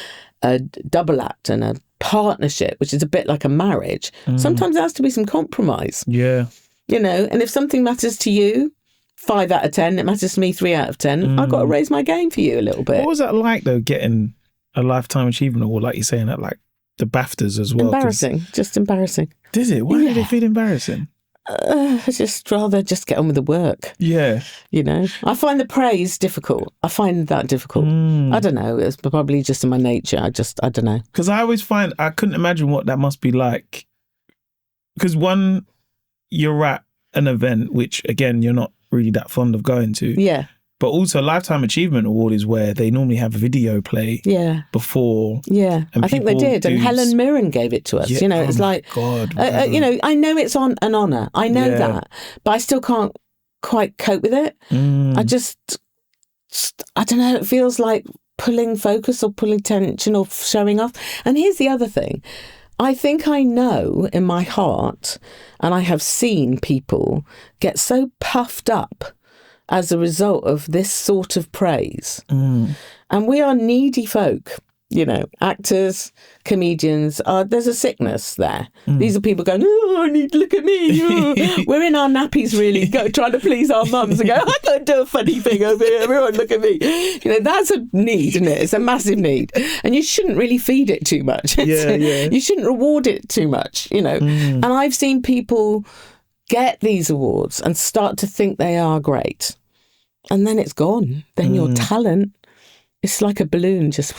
a double act and a partnership, which is a bit like a marriage, sometimes there has to be some compromise. Yeah. You know, and if something matters to you, 5 out of 10, it matters to me 3 out of 10, I've got to raise my game for you a little bit. What was that like, though, getting a Lifetime Achievement Award, like you're saying, at like the BAFTAs as well? Embarrassing, just embarrassing. Did it? Why did it feel embarrassing? I'd just rather just get on with the work. Yeah. You know, I find the praise difficult. I find that difficult. I don't know. It's probably just in my nature. I don't know. Because I always find, I couldn't imagine what that must be like. Because one, you're at an event, which again, you're not really that fond of going to. Yeah. But also Lifetime Achievement Award is where they normally have a video play before. Yeah, I think they did. And Helen Mirren gave it to us. Yeah. You know, it's like, God, you know, I know it's an honour. I know that. But I still can't quite cope with it. I just, I don't know, it feels like pulling focus or pulling tension or showing off. And here's the other thing. I think I know in my heart, and I have seen people get so puffed up as a result of this sort of praise. And we are needy folk, you know, actors, comedians. There's a sickness there. These are people going, oh, I need to look at me. Oh. We're in our nappies really, trying to please our mums and go, I can't do a funny thing over here. Everyone look at me. You know, that's a need, isn't it? It's a massive need. And you shouldn't really feed it too much. You shouldn't reward it too much, you know. And I've seen people get these awards and start to think they are great. And then it's gone. Then your talent, it's like a balloon just...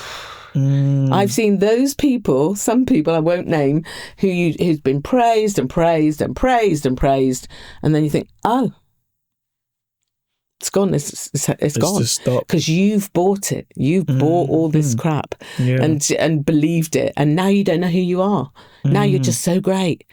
I've seen those people, some people I won't name, who's been praised and praised and praised and praised. And then you think, oh, it's gone. It's gone. Because you've bought it. You've bought all this crap and believed it. And now you don't know who you are. Now you're just so great.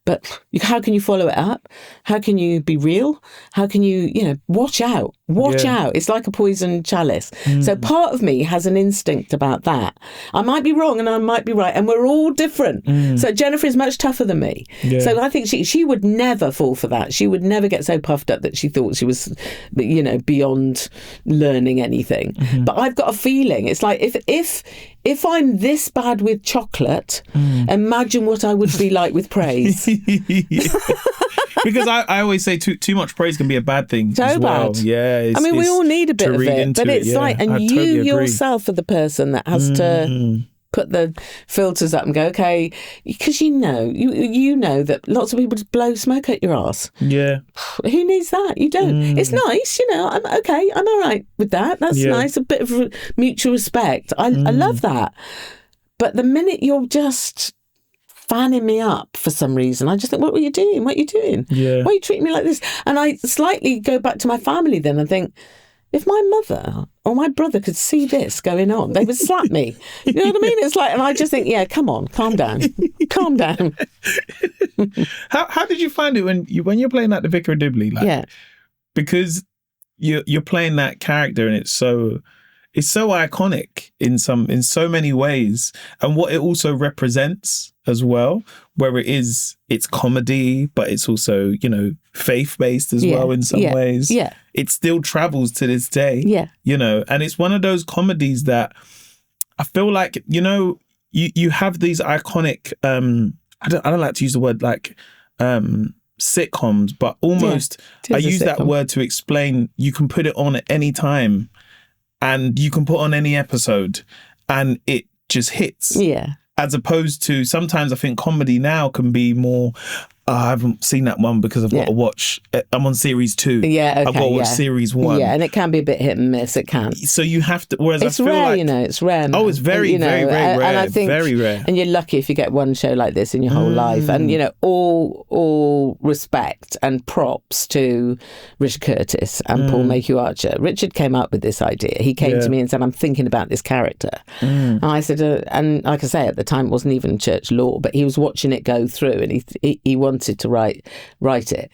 But how can you follow it up? How can you be real? How can you, you know, watch out? Watch out. It's like a poison chalice. So part of me has an instinct about that. I might be wrong and I might be right. And we're all different. So Jennifer is much tougher than me. So I think she would never fall for that. She would never get so puffed up that she thought she was, you know, beyond learning anything. But I've got a feeling. It's like if I'm this bad with chocolate, imagine what I would be like with praise. Because I always say too much praise can be a bad thing as well. Bad. Yeah, I mean, we all need a bit of it, but it's like, and you totally yourself are the person that has to put the filters up and go, okay, because you know that lots of people just blow smoke at your arse. Yeah. Who needs that? You don't. It's nice, you know, I'm all right with that. That's nice, a bit of mutual respect. I love that. But the minute you're just fanning me up for some reason, I just think, what were you doing? What are you doing? Yeah. Why are you treating me like this? And I slightly go back to my family then and think, if my mother or my brother could see this going on, they would slap me. You know what I mean? It's like, and I just think, yeah, come on, calm down. Calm down. How did you find it when you're playing like the Vicar of Dibley? Like, because you're playing that character and it's so iconic in so many ways, and what it also represents as well, where it's comedy, but it's also, you know, faith-based as well in some ways. Yeah. It still travels to this day. Yeah. You know, and it's one of those comedies that I feel like, you know, you have these iconic, I don't like to use the word like sitcoms, but almost I use that word to explain you can put it on at any time and you can put on any episode and it just hits. Yeah. As opposed to sometimes I think comedy now can be more, I haven't seen that one because I've got to watch, I'm on series 2. Yeah, okay, I've got to watch series 1. Yeah, and it can be a bit hit and miss, it can. So you have to, whereas it's I feel rare, like... you know, it's rare. Man. Oh, it's very, and, very, very rare. And I think, very rare. And you're lucky if you get one show like this in your whole life. And, you know, all respect and props to Richard Curtis and Paul Mayhew Archer. Richard came up with this idea. He came to me and said, I'm thinking about this character. And I said, and like I say, at the time it wasn't even church law, but he was watching it go through and he wanted to write it.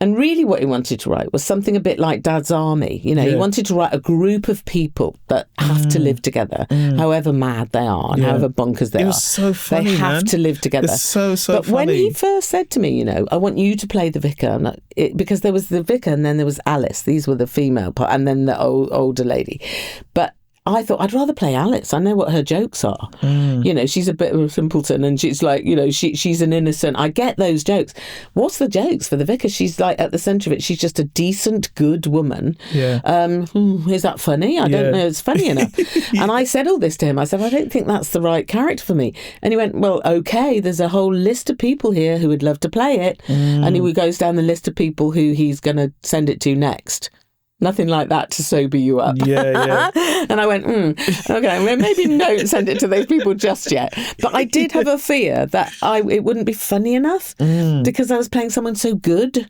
And really what he wanted to write was something a bit like Dad's Army. You know, he wanted to write a group of people that have to live together, however mad they are and however bonkers they are. It was so funny, they have to live together. It's so but funny. When he first said to me, you know, I want you to play the vicar, because there was the vicar and then there was Alice. These were the female part, and then the older lady. But I thought I'd rather play Alice. I know what her jokes are. You know, she's a bit of a simpleton, and she's like, you know, she's an innocent. I get those jokes. What's the jokes for the vicar? She's like at the centre of it. She's just a decent, good woman. Yeah. Is that funny? I don't know. It's funny enough. And I said all this to him. I said, I don't think that's the right character for me. And he went, well, okay. There's a whole list of people here who would love to play it. And he goes down the list of people who he's going to send it to next. Nothing like that to sober you up. Yeah. And I went, okay, well, maybe don't send it to those people just yet. But I did have a fear that it wouldn't be funny enough because I was playing someone so good,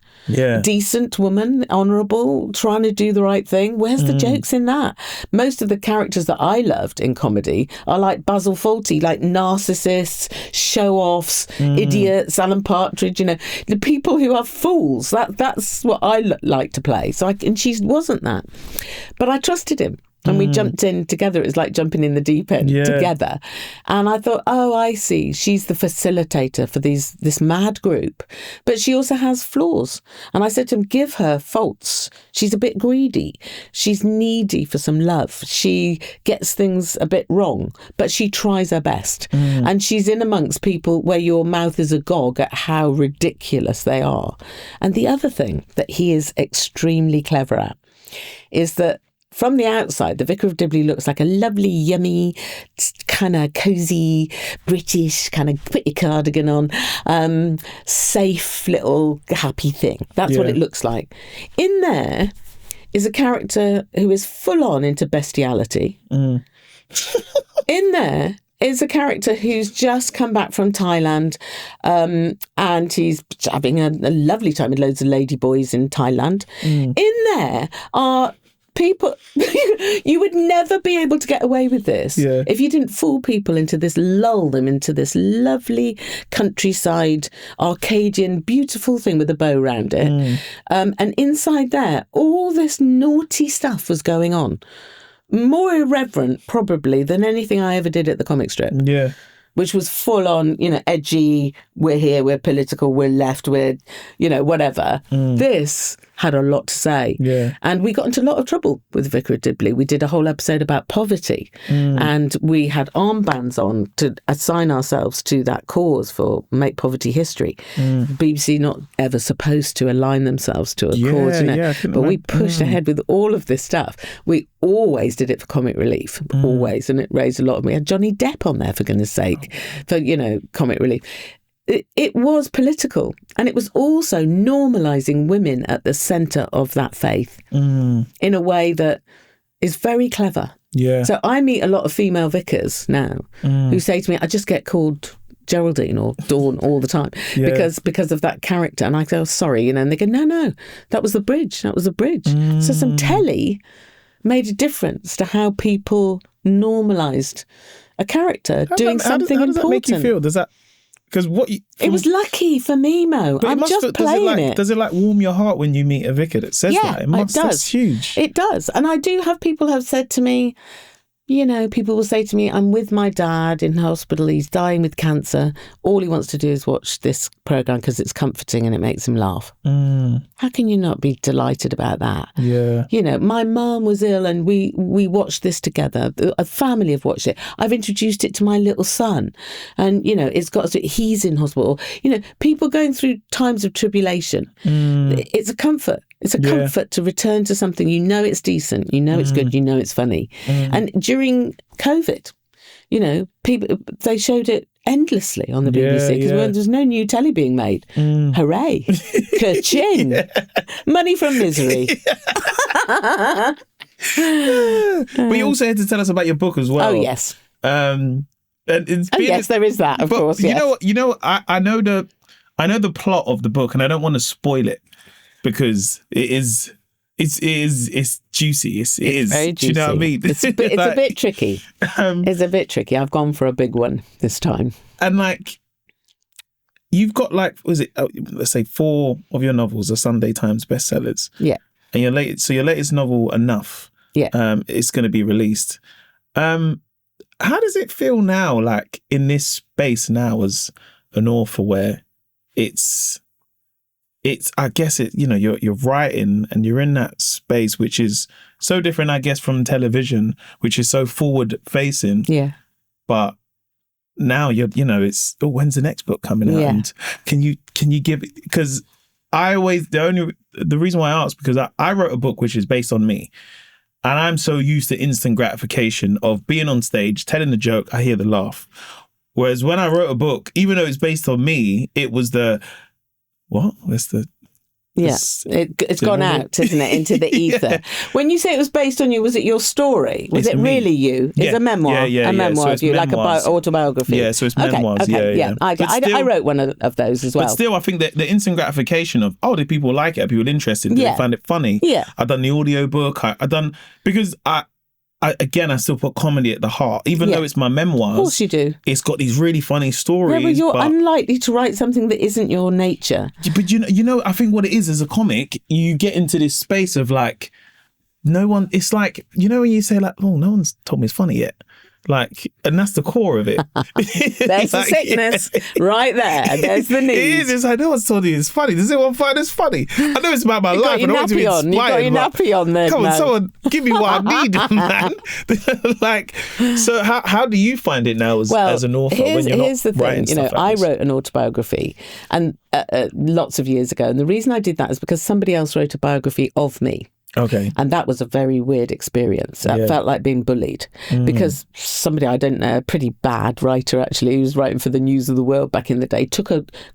decent woman, honourable, trying to do the right thing. Where's the jokes in that? Most of the characters that I loved in comedy are like Basil Fawlty, like narcissists, show-offs, idiots, Alan Partridge, you know, the people who are fools. That's what I like to play. And she wasn't that, but I trusted him, and we jumped in together. It was like jumping in the deep end together. And I thought, oh, I see, she's the facilitator for this mad group, but she also has flaws. And I said to him, give her faults. She's a bit greedy, she's needy for some love, she gets things a bit wrong, but she tries her best. And she's in amongst people where your mouth is agog at how ridiculous they are. And the other thing that he is extremely clever at is that from the outside, the Vicar of Dibley looks like a lovely, yummy, kind of cosy, British, kind of put your cardigan on, safe little happy thing. That's what it looks like. In there is a character who is full on into bestiality. In there is a character who's just come back from Thailand, and he's having a lovely time with loads of ladyboys in Thailand. In there are people, you would never be able to get away with this if you didn't fool people into this, lull them into this lovely countryside, Arcadian, beautiful thing with a bow round it. And inside there, all this naughty stuff was going on. More irreverent, probably, than anything I ever did at the comic strip. Yeah. Which was full on, you know, edgy, we're here, we're political, we're left, we're, you know, whatever. This had a lot to say. Yeah. And we got into a lot of trouble with Vicar of Dibley. We did a whole episode about poverty, and we had armbands on to assign ourselves to that cause for Make Poverty History. BBC not ever supposed to align themselves to a cause, you know. But we pushed ahead with all of this stuff. We always did it for comic relief, always, and it raised a lot of. We had Johnny Depp on there, for goodness sake, for, you know, comic relief. It was political, and it was also normalising women at the centre of that faith in a way that is very clever. Yeah. So I meet a lot of female vicars now who say to me, I just get called Geraldine or Dawn all the time because of that character. And I go, sorry, you know, and they go, no, that was the bridge. That was the bridge. So some telly made a difference to how people normalised a character doing something important. How does that make you feel? Does that... Because it was lucky for me, Mo. I'm just playing it. Does it like warm your heart when you meet a vicar that says that? It does. That's huge. It does. And I do have people have said to me, you know, people will say to me, I'm with my dad in hospital. He's dying with cancer. All he wants to do is watch this programme because it's comforting and it makes him laugh. How can you not be delighted about that? Yeah. You know, my mum was ill and we watched this together. A family have watched it. I've introduced it to my little son. And, you know, he's in hospital. You know, people going through times of tribulation. It's a comfort. It's a comfort to return to something, you know, it's decent, you know, it's good, you know, it's funny. And during COVID, you know, people, they showed it endlessly on the BBC because there's no new telly being made. Hooray. Ka-ching. Money from misery. But you also had to tell us about your book as well. Oh, yes. And yes, there is that, of course. You know, I know the plot of the book and I don't want to spoil it. Because it's juicy. It is very juicy. Do you know what I mean? It's a bit tricky. It's a bit tricky. I've gone for a big one this time. And like, you've got like, let's say 4 of your novels are Sunday Times bestsellers. Yeah. And your latest novel, Enough. Yeah. Is going to be released. How does it feel now, like in this space now as an author, where it's I guess you're writing and you're in that space, which is so different, I guess, from television, which is so forward facing. Yeah. But now it's, when's the next book coming out? Yeah. And can you give, because the reason why I asked, because I wrote a book which is based on me. And I'm so used to instant gratification of being on stage, telling a joke, I hear the laugh. Whereas when I wrote a book, even though it's based on me, it was it's gone out, isn't it, into the ether. Yeah. When you say it was based on you, was it your story? Was it really you? It's a memoir, a memoir of you, like an autobiography. Yeah, so it's memoirs. Okay. Yeah. I wrote one of those as well. But still, I think that the instant gratification of, did people like it? Are people interested? Did they find it funny? Yeah. I've done the audiobook. Because I still put comedy at the heart, even though it's my memoirs. Of course you do. It's got these really funny stories. Yeah, but you're unlikely to write something that isn't your nature. But I think what it is as a comic, you get into this space of like, no one, it's like, when you say like, no one's told me it's funny yet. Like, and that's the core of it. There's the sickness right there. There's the need. It is. It's like, no one's told you it's funny. Does anyone find this funny? I know it's about my life. You got your nappy on there. Come on, someone give me what I need, man. Like, so how do you find it now as an author when you're not writing stuff like this? I wrote an autobiography and lots of years ago. And the reason I did that is because somebody else wrote a biography of me. Okay. And that was a very weird experience. I felt like being bullied because somebody I don't know, a pretty bad writer actually, who was writing for the News of the World back in the day,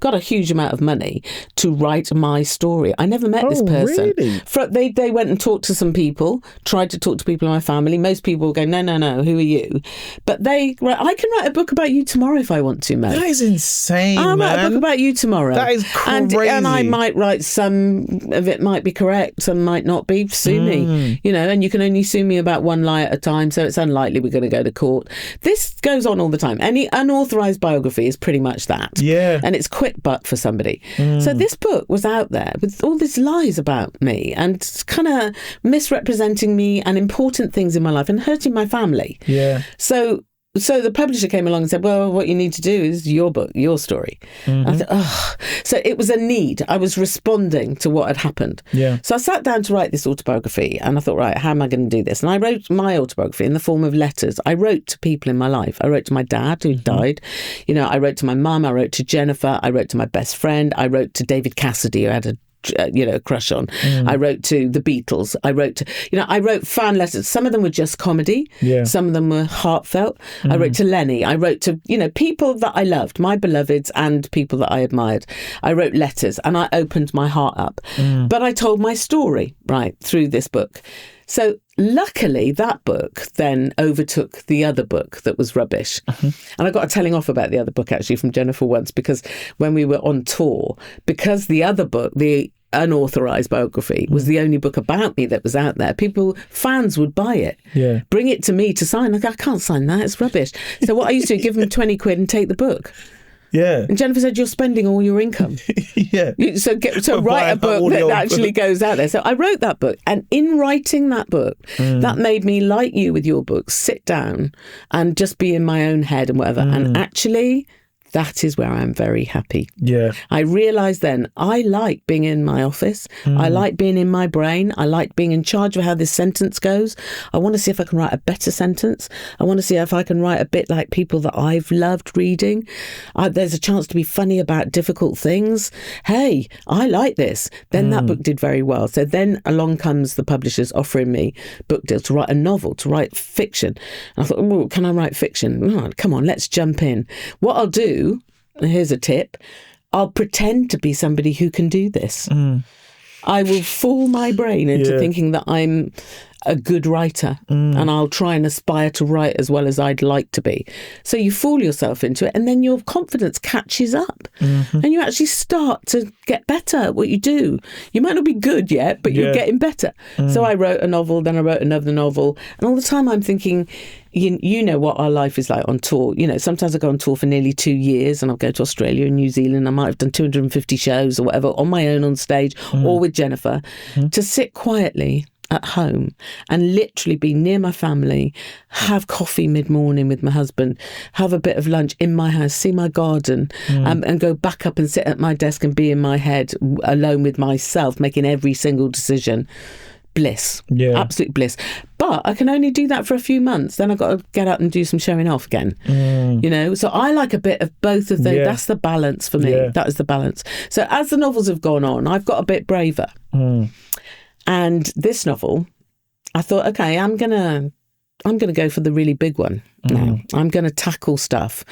got a huge amount of money to write my story. I never met this person. Really? They went and talked to some people, tried to talk to people in my family. Most people would go, no, who are you? But I can write a book about you tomorrow if I want to, man. That is insane, I'll write a book about you tomorrow. That is crazy. And I might write, some of it might be correct, some might not be. Sue me, and you can only sue me about one lie at a time, so it's unlikely we're going to go to court. This goes on all the time. Any unauthorised biography is pretty much that. Yeah. And it's quick buck for somebody. So this book was out there with all these lies about me and kind of misrepresenting me and important things in my life and hurting my family. Yeah. So the publisher came along and said, well, what you need to do is your book, your story. I thought, So it was a need. I was responding to what had happened. Yeah. So I sat down to write this autobiography and I thought, right, how am I going to do this? And I wrote my autobiography in the form of letters. I wrote to people in my life. I wrote to my dad who died. I wrote to my mum. I wrote to Jennifer. I wrote to my best friend. I wrote to David Cassidy, who had a crush on. I wrote to the Beatles. I wrote to, I wrote fan letters. Some of them were just comedy. Yeah. Some of them were heartfelt. I wrote to Lenny. I wrote to, people that I loved, my beloveds and people that I admired. I wrote letters and I opened my heart up. But I told my story, right, through this book. So luckily that book then overtook the other book that was rubbish. And I got a telling off about the other book actually from Jennifer once, because when we were on tour, because the other book, the unauthorized biography, was the only book about me that was out there, fans would buy it, bring it to me to sign. I can't sign that, it's rubbish. So what I used to do, give them 20 quid and take the book. Yeah. And Jennifer said, you're spending all your income. Yeah. So write a book that actually goes out there. So I wrote that book. And in writing that book, that made me, like you with your book, sit down and just be in my own head and whatever. And actually, that is where I'm very happy. Yeah. I realised then I like being in my office. I like being in my brain. I like being in charge of how this sentence goes. I want to see if I can write a better sentence. I want to see if I can write a bit like people that I've loved reading. There's a chance to be funny about difficult things. Hey, I like this. Then that book did very well. So then along comes the publishers offering me book deals to write a novel, to write fiction. And I thought, oh, can I write fiction? Oh, come on, let's jump in. What I'll do, here's a tip, I'll pretend to be somebody who can do this. I will fool my brain into thinking that I'm a good writer and I'll try and aspire to write as well as I'd like to be. So you fool yourself into it and then your confidence catches up and you actually start to get better at what you do. You might not be good yet, but you're getting better. So I wrote a novel, then I wrote another novel, and all the time I'm thinking, you know what our life is like on tour. Sometimes I go on tour for nearly 2 years and I'll go to Australia and New Zealand. I might have done 250 shows or whatever on my own on stage or with Jennifer, to sit quietly at home and literally be near my family, have coffee mid-morning with my husband, have a bit of lunch in my house, see my garden, and go back up and sit at my desk and be in my head alone with myself, making every single decision. Bliss. Yeah. Absolute bliss. But I can only do that for a few months. Then I've got to get up and do some showing off again. You know, so I like a bit of both of those. Yeah. That's the balance for me. Yeah. That is the balance. So as the novels have gone on, I've got a bit braver. And this novel, I thought, okay, I'm gonna go for the really big one now. I'm gonna tackle stuff.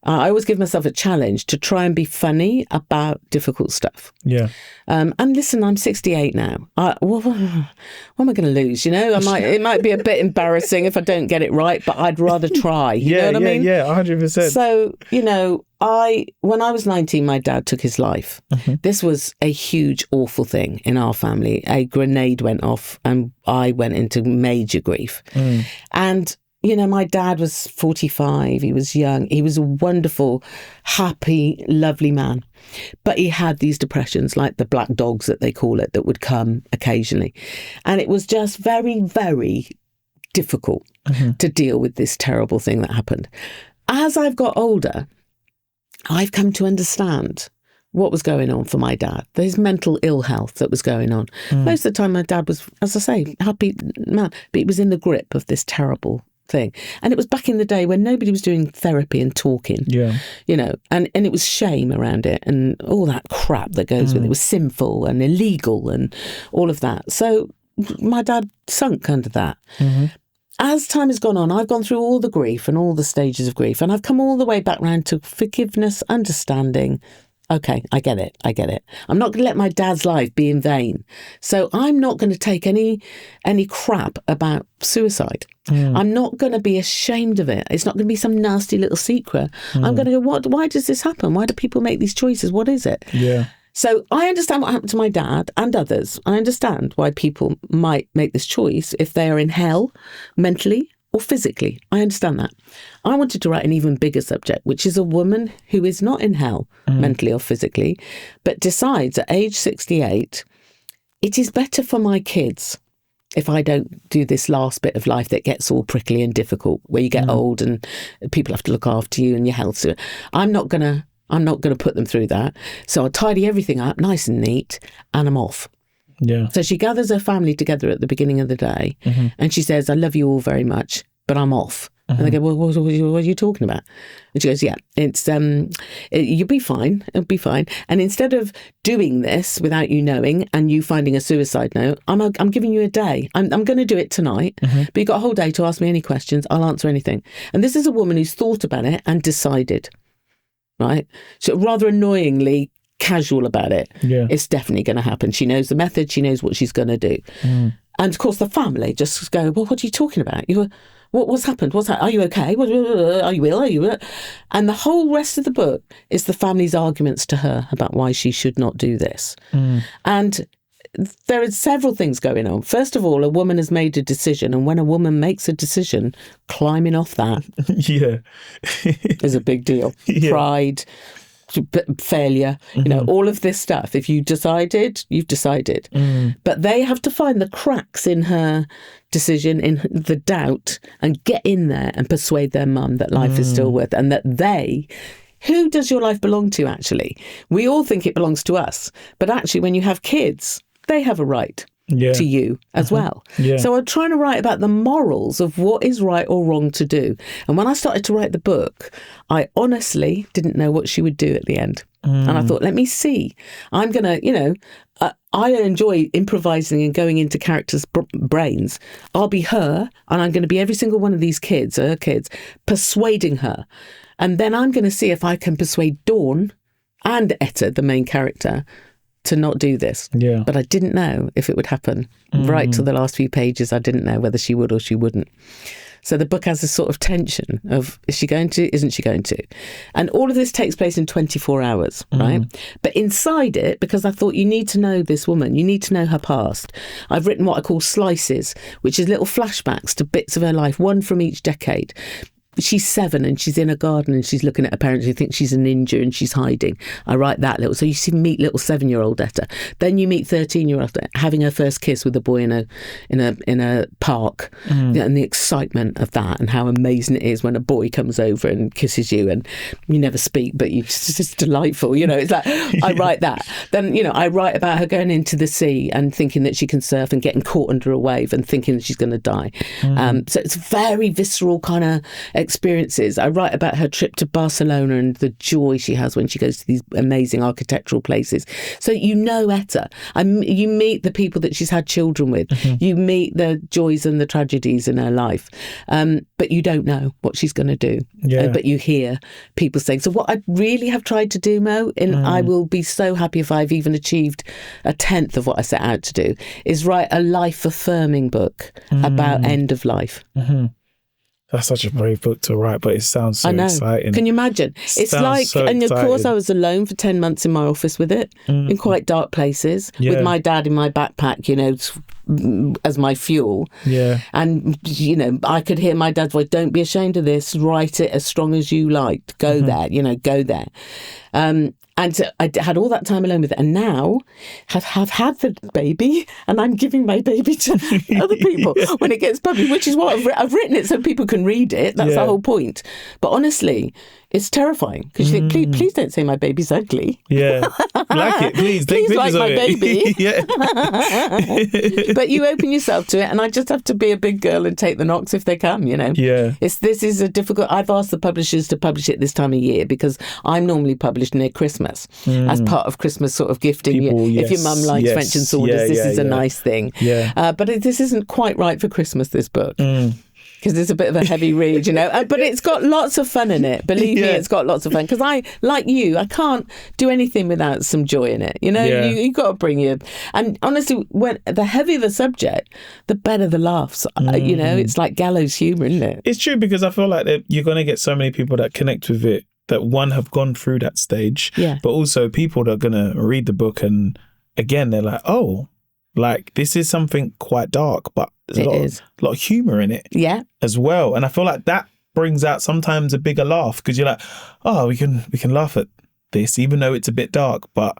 I always give myself a challenge to try and be funny about difficult stuff. Yeah. And listen, I'm 68 now. What am I going to lose? You know, it might be a bit embarrassing if I don't get it right, but I'd rather try. You know what I mean? Yeah, 100%. So, you know, when I was 19, my dad took his life. This was a huge, awful thing in our family. A grenade went off and I went into major grief. And you know, my dad was 45. He was young. He was a wonderful, happy, lovely man. But he had these depressions, like the black dogs that they call it, that would come occasionally. And it was just very, very difficult to deal with this terrible thing that happened. As I've got older, I've come to understand what was going on for my dad. There's mental ill health that was going on. Most of the time, my dad was, as I say, happy man, but he was in the grip of this terrible thing. And it was back in the day when nobody was doing therapy and talking, you know, and it was shame around it and all that crap that goes with it. It was sinful and illegal and all of that. So my dad sunk under that. As time has gone on, I've gone through all the grief and all the stages of grief, and I've come all the way back round to forgiveness, understanding. Okay, I get it. I'm not going to let my dad's life be in vain. So I'm not going to take any crap about suicide. I'm not going to be ashamed of it. It's not going to be some nasty little secret. I'm going to go, why does this happen? Why do people make these choices? What is it? Yeah. So I understand what happened to my dad and others. I understand why people might make this choice if they are in hell mentally or physically. I understand that. I wanted to write an even bigger subject, which is a woman who is not in hell mentally or physically, but decides at age 68, it is better for my kids if I don't do this last bit of life that gets all prickly and difficult, where you get old and people have to look after you and your health. So I'm not going to put them through that. So I'll tidy everything up nice and neat and I'm off. Yeah. So she gathers her family together at the beginning of the day and she says, I love you all very much, but I'm off. And they go, well, what are you talking about? And she goes, yeah, it's you'll be fine. It'll be fine. And instead of doing this without you knowing and you finding a suicide note, I'm giving you a day. I'm going to do it tonight, but you've got a whole day to ask me any questions. I'll answer anything. And this is a woman who's thought about it and decided, right? So rather annoyingly casual about it. Yeah. It's definitely going to happen. She knows the method. She knows what she's going to do. And of course, the family just go, well, what are you talking about? What's happened? Are you okay? Are you ill? Are you ill? And the whole rest of the book is the family's arguments to her about why she should not do this. And there are several things going on. First of all, a woman has made a decision. And when a woman makes a decision, climbing off that is a big deal. Pride, failure, you know, all of this stuff. If you decided, you've decided. But they have to find the cracks in her decision, in the doubt, and get in there and persuade their mum that life is still worth it, and that who does your life belong to, actually? We all think it belongs to us, but actually when you have kids, they have a right to you as well. So I'm trying to write about the morals of what is right or wrong to do. And when I started to write the book, I honestly didn't know what she would do at the end. And I thought, let me see. I'm going to, you know, I enjoy improvising and going into characters' brains. I'll be her, and I'm going to be every single one of these kids, her kids, persuading her. And then I'm going to see if I can persuade Dawn and Etta, the main character, to not do this. Yeah. But I didn't know if it would happen. Right till the last few pages, I didn't know whether she would or she wouldn't. So the book has this sort of tension of, is she going to, isn't she going to? And all of this takes place in 24 hours, right? But inside it, because I thought you need to know this woman, you need to know her past, I've written what I call slices, which is little flashbacks to bits of her life, one from each decade. she's 7 and she's in a garden and she's looking at her parents who think she's a ninja and she's hiding. I write that little. So you see, meet little 7-year-old Etta. Then you meet 13-year-old having her first kiss with a boy in a park, and the excitement of that and how amazing it is when a boy comes over and kisses you and you never speak, but it's just delightful. It's like I write that. Then I write about her going into the sea and thinking that she can surf and getting caught under a wave and thinking that she's going to die. So it's very visceral kind of experiences. I write about her trip to Barcelona and the joy she has when she goes to these amazing architectural places. So Etta. You meet the people that she's had children with. You meet the joys and the tragedies in her life. But you don't know what she's going to do. But you hear people saying. So what I really have tried to do, Mo, and I will be so happy if I've even achieved a 10th of what I set out to do, is write a life-affirming book about end of life. That's such a brave book to write, but it sounds so exciting. Can you imagine? It's like, so and of course I was alone for 10 months in my office with it, in quite dark places, with my dad in my backpack, as my fuel. And, I could hear my dad's voice, don't be ashamed of this, write it as strong as you like, go there, go there. And so I had all that time alone with it, and now have had the baby, and I'm giving my baby to other people when it gets published, which is what I've written it so people can read it. That's the whole point. But honestly, it's terrifying because you think, please don't say my baby's ugly. Like it, please. Please like my baby. Yeah. But you open yourself to it, and I just have to be a big girl and take the knocks if they come. This is a difficult. I've asked the publishers to publish it this time of year because I'm normally published near Christmas as part of Christmas sort of gifting. If your mum likes French and Saunders, this is a nice thing. But this isn't quite right for Christmas, this book. Because it's a bit of a heavy read, but it's got lots of fun in it. Believe me, it's got lots of fun. Because I can't do anything without some joy in it. You've got to bring your... And honestly, when the heavier the subject, the better the laughs. It's like gallows humour, isn't it? It's true, because I feel like that you're going to get so many people that connect with it, that have gone through that stage, but also people that are going to read the book and again, they're like, oh, like this is something quite dark, but there's a lot of humour in it as well. And I feel like that brings out sometimes a bigger laugh because you're like, oh, we can laugh at this even though it's a bit dark, but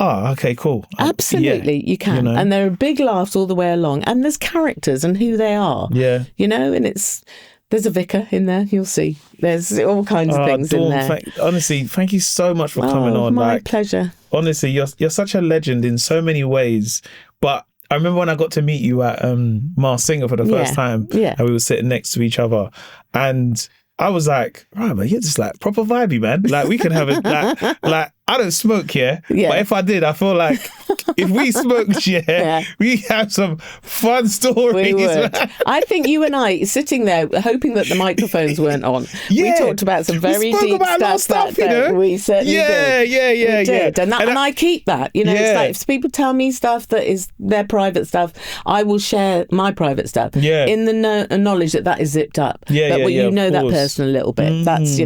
okay, cool. Absolutely, you can. And there are big laughs all the way along, and there's characters and who they are. And there's a vicar in there, you'll see. There's all kinds of things Dawn, in there. Honestly, thank you so much for coming on. My pleasure. Honestly, you're such a legend in so many ways. But I remember when I got to meet you at Mars Singer for the first time, and we were sitting next to each other, and I was like, right, man, you're just like proper vibey, man. Like we can have it. Like I don't smoke, but if I did, I feel like if we smoked, we have some fun stories. We would. I think you and I sitting there hoping that the microphones weren't on. We talked about some very deep stuff that day. We certainly did. Yeah. And I keep that. It's like if people tell me stuff that is their private stuff, I will share my private stuff in the knowledge that is zipped up. But you know that person a little bit. That's,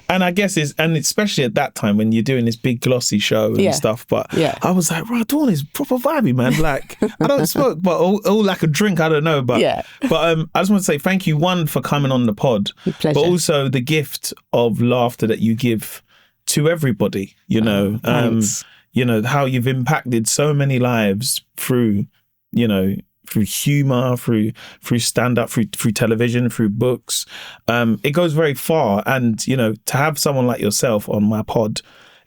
And I guess and especially at that time when you're doing this big glossy show and stuff, but I was like, right, Dawn is proper vibey, man. Like I don't smoke, but all like a drink, I don't know, but I just want to say thank you, one, for coming on the pod, but also the gift of laughter that you give to everybody. How you've impacted so many lives through humour, through stand-up, through television, through books. It goes very far, and to have someone like yourself on my pod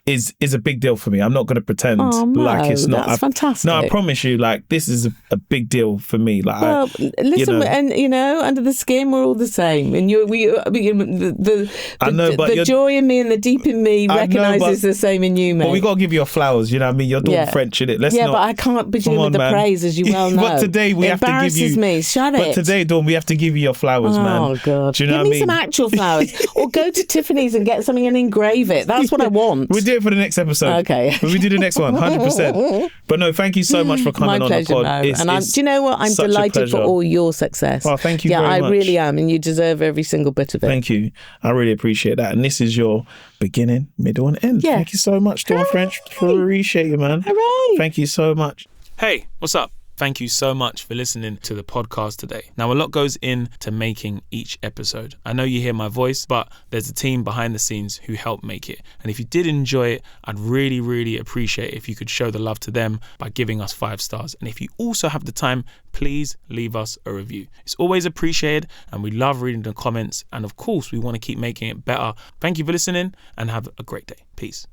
is a big deal for me. I'm not going to pretend like it's not. That's fantastic. No, I promise you, like this is a big deal for me. Like, listen, and under the skin, we're all the same. And the joy in me and the deep in me recognises the same in you, mate. But we got to give you your flowers. You know what I mean? You're doing French in it. But I can't begin with the praise, as you well know. But today we have to give you. Embarrasses me. Shut it. But today, Dawn, we have to give you your flowers, man. Oh God! Do you know give me some actual flowers, or go to Tiffany's and get something and engrave it. That's what I want. We'll do it for the next episode. Okay. We do the next one, 100%. But no, thank you so much for coming on the pod. And do you know what? I'm delighted for all your success. Oh, thank you very much. Yeah, I really am, and you deserve every single bit of it. Thank you. I really appreciate that. And this is your beginning, middle, and end. Thank you so much, Dawn French. Appreciate you, man. Hooray. Thank you so much. Hey, what's up? Thank you so much for listening to the podcast today. Now, a lot goes into making each episode. I know you hear my voice, but there's a team behind the scenes who help make it. And if you did enjoy it, I'd really, really appreciate if you could show the love to them by giving us 5 stars. And if you also have the time, please leave us a review. It's always appreciated, and we love reading the comments. And of course, we want to keep making it better. Thank you for listening, and have a great day. Peace.